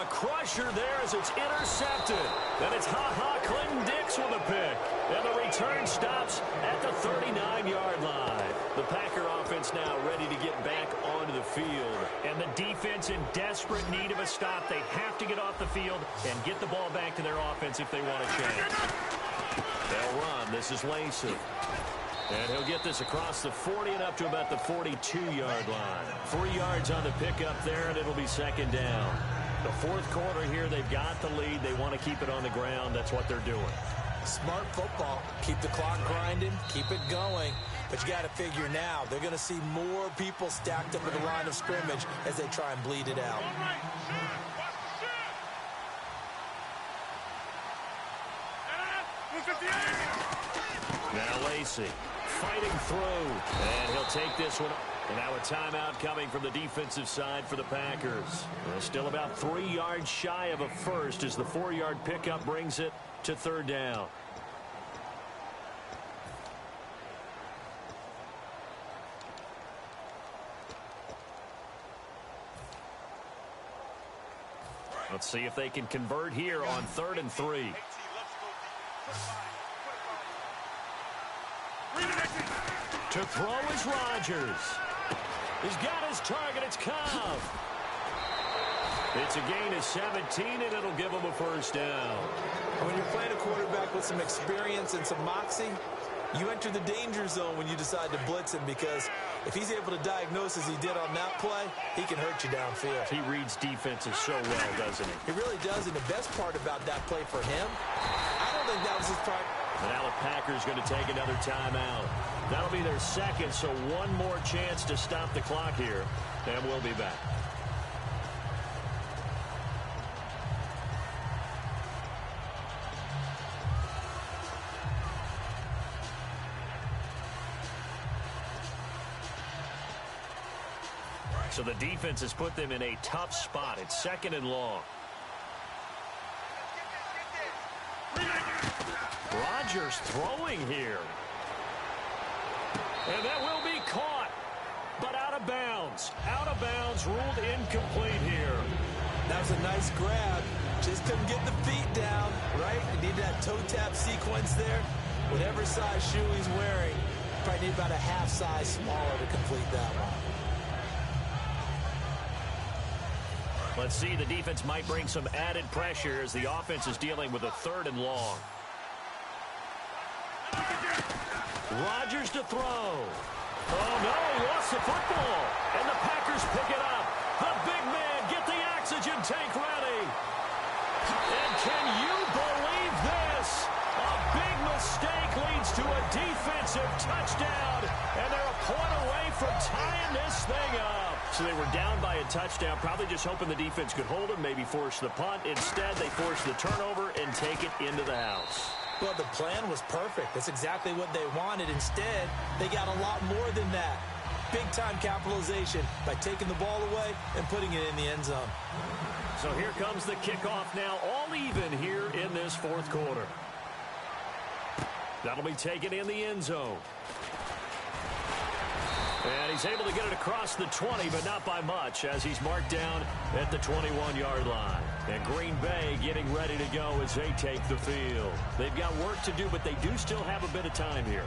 a crusher there as it's intercepted. Then it's Clinton Dix with a pick. And the return stops at the 39-yard line. The Packer offense now ready to get back onto the field. And the defense in desperate need of a stop. They have to get off the field and get the ball back to their offense if they want a chance. They'll run. This is Lacey. And he'll get this across the 40 and up to about the 42-yard line. 3 yards on the pickup there, and it'll be second down. The fourth quarter here, they've got the lead. They want to keep it on the ground. That's what they're doing. Smart football. Keep the clock grinding. Keep it going. But you got to figure now, they're going to see more people stacked up at the line of scrimmage as they try and bleed it out. Now Lacey fighting through, and he'll take this one. And now a timeout coming from the defensive side for the Packers. They're still about 3 yards shy of a first as the 4-yard pickup brings it to third down. Let's see if they can convert here on 3rd and 3. To throw is Rodgers. He's got his target. It's Cobb. It's a gain of 17, and it'll give him a first down. When you're playing a quarterback with some experience and some moxie, you enter the danger zone when you decide to blitz him, because if he's able to diagnose as he did on that play, he can hurt you downfield. He reads defenses so well, doesn't he? He really does, and the best part about that play for him, I don't think that was his part. And now the Packers going to take another timeout. That'll be their second, so one more chance to stop the clock here, and we'll be back. So the defense has put them in a tough spot. It's 2nd and long. Rodgers throwing here. And that will be caught, but out of bounds. Out of bounds, ruled incomplete here. That was a nice grab. Just couldn't get the feet down, right? You need that toe tap sequence there. Whatever size shoe he's wearing, probably need about a half size smaller to complete that one. Let's see, the defense might bring some added pressure as the offense is dealing with a 3rd and long. Rodgers to throw. Oh, no, he lost the football. And the Packers pick it up. The big man, get the oxygen tank ready. And can you believe this? A big mistake leads to a defensive touchdown. And they're a point away from tying this thing up. So they were down by a touchdown, probably just hoping the defense could hold them, maybe force the punt. Instead, they force the turnover and take it into the house. Well, the plan was perfect. That's exactly what they wanted. Instead, they got a lot more than that. Big-time capitalization by taking the ball away and putting it in the end zone. So here comes the kickoff now, all even here in this 4th quarter. That'll be taken in the end zone. And he's able to get it across the 20, but not by much, as he's marked down at the 21-yard line. And Green Bay getting ready to go as they take the field. They've got work to do, but they do still have a bit of time here.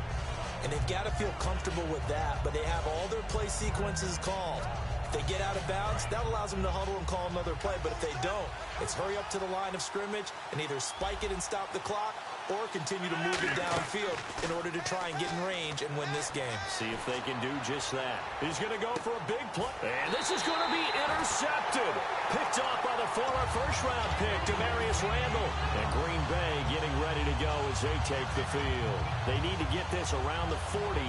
And they've got to feel comfortable with that, but they have all their play sequences called. If they get out of bounds, that allows them to huddle and call another play. But if they don't, it's hurry up to the line of scrimmage and either spike it and stop the clock or continue to move it downfield in order to try and get in range and win this game. See if they can do just that. He's going to go for a big play. And this is going to be intercepted. Picked off by the former first-round pick, Demarius Randall. And Green Bay getting ready to go as they take the field. They need to get this around the 40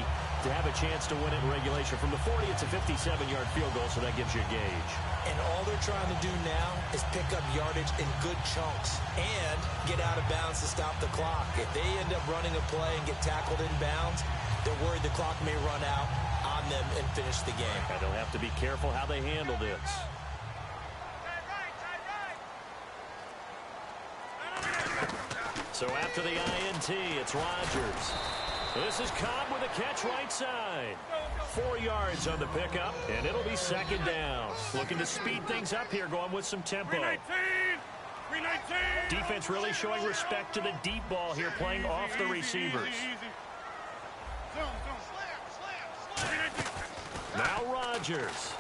to have a chance to win it in regulation. From the 40, it's a 57-yard field goal, so that gives you a gauge. And all they're trying to do now is pick up yardage in good chunks and get out of bounds to stop the clock. If they end up running a play and get tackled in bounds, they're worried the clock may run out on them and finish the game. And they'll have to be careful how they handle this. So after the INT, it's Rodgers. This is Cobb with a catch right side. 4 yards on the pickup, and it'll be 2nd down. Looking to speed things up here, going with some tempo. 319! Defense really showing respect to the deep ball here, playing off the receivers. Now Rodgers.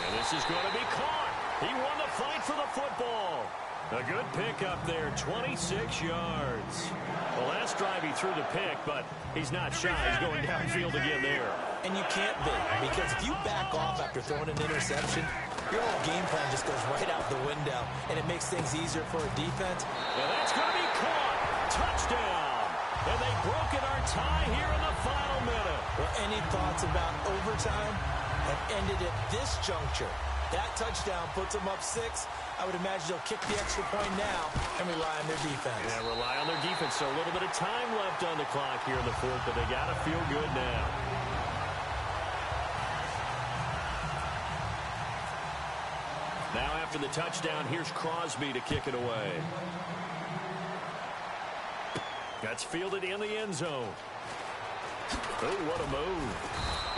And this is going to be caught. He won the fight for the football. A good pickup there, 26 yards. The last drive he threw the pick, but he's not shy. He's going downfield again there. And you can't be, because if you back off after throwing an interception, your whole game plan just goes right out the window, and it makes things easier for a defense. And that's going to be caught. Touchdown. And they've broken our tie here in the final minute. Well, any thoughts about overtime have ended at this juncture. That touchdown puts them up 6. I would imagine they'll kick the extra point now and rely on their defense. Yeah, rely on their defense. So a little bit of time left on the clock here in the 4th, but they got to feel good now. Now after the touchdown, here's Crosby to kick it away. That's fielded in the end zone. Oh, what a move.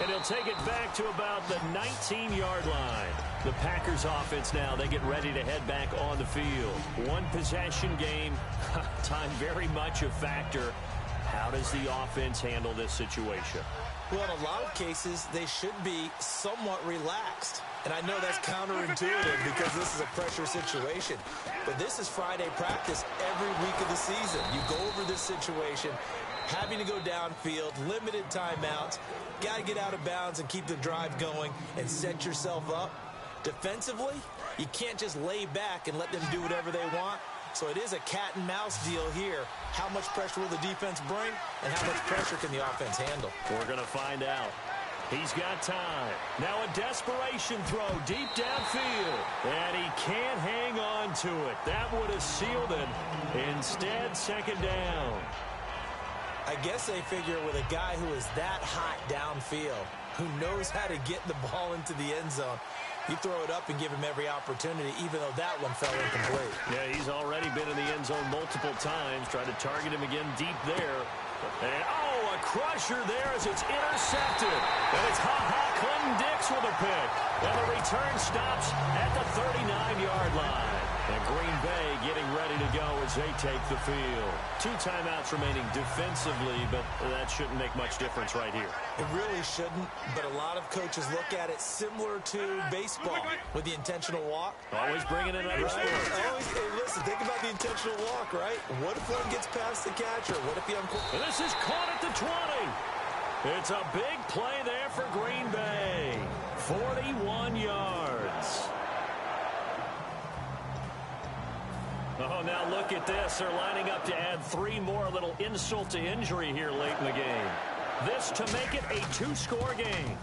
And he'll take it back to about the 19-yard line. The Packers offense now, they get ready to head back on the field. One possession game, time very much a factor. How does the offense handle this situation? Well, in a lot of cases, they should be somewhat relaxed. And I know that's counterintuitive because this is a pressure situation. But this is Friday practice every week of the season. You go over this situation, having to go downfield, limited timeouts, got to get out of bounds and keep the drive going and set yourself up. Defensively, you can't just lay back and let them do whatever they want. So it is a cat and mouse deal here. How much pressure will the defense bring and how much pressure can the offense handle? We're going to find out. He's got time. Now a desperation throw deep downfield. And he can't hang on to it. That would have sealed it. Instead, 2nd down. I guess they figure with a guy who is that hot downfield, who knows how to get the ball into the end zone, you throw it up and give him every opportunity, even though that one fell incomplete. Yeah, he's already been in the end zone multiple times. Tried to target him again deep there. And, oh, a crusher there as it's intercepted. And it's Clinton Dix with a pick. And the return stops at the 39-yard line. And Green Bay getting ready to go as they take the field. 2 timeouts remaining defensively, but that shouldn't make much difference right here. It really shouldn't, but a lot of coaches look at it similar to baseball with the intentional walk. Always bringing in another sport. Hey, listen, think about the intentional walk, right? What if one gets past the catcher? What if the And this is caught at the 20. It's a big play there for Green Bay. 41 yards. Oh, now look at this. They're lining up to add 3 more, a little insult to injury here late in the game. This to make it a 2-score game.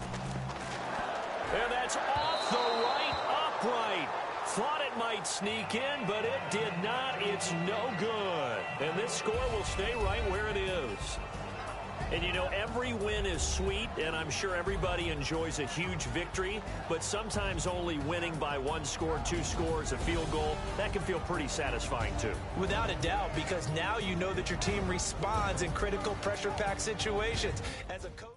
And that's off the right upright. Thought it might sneak in, but it did not. It's no good. And this score will stay right where it is. And, you know, every win is sweet, and I'm sure everybody enjoys a huge victory, but sometimes only winning by 1 score, 2 scores, a field goal, that can feel pretty satisfying too. Without a doubt, because now you know that your team responds in critical pressure-packed situations. As a coach,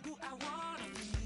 who I wanna be.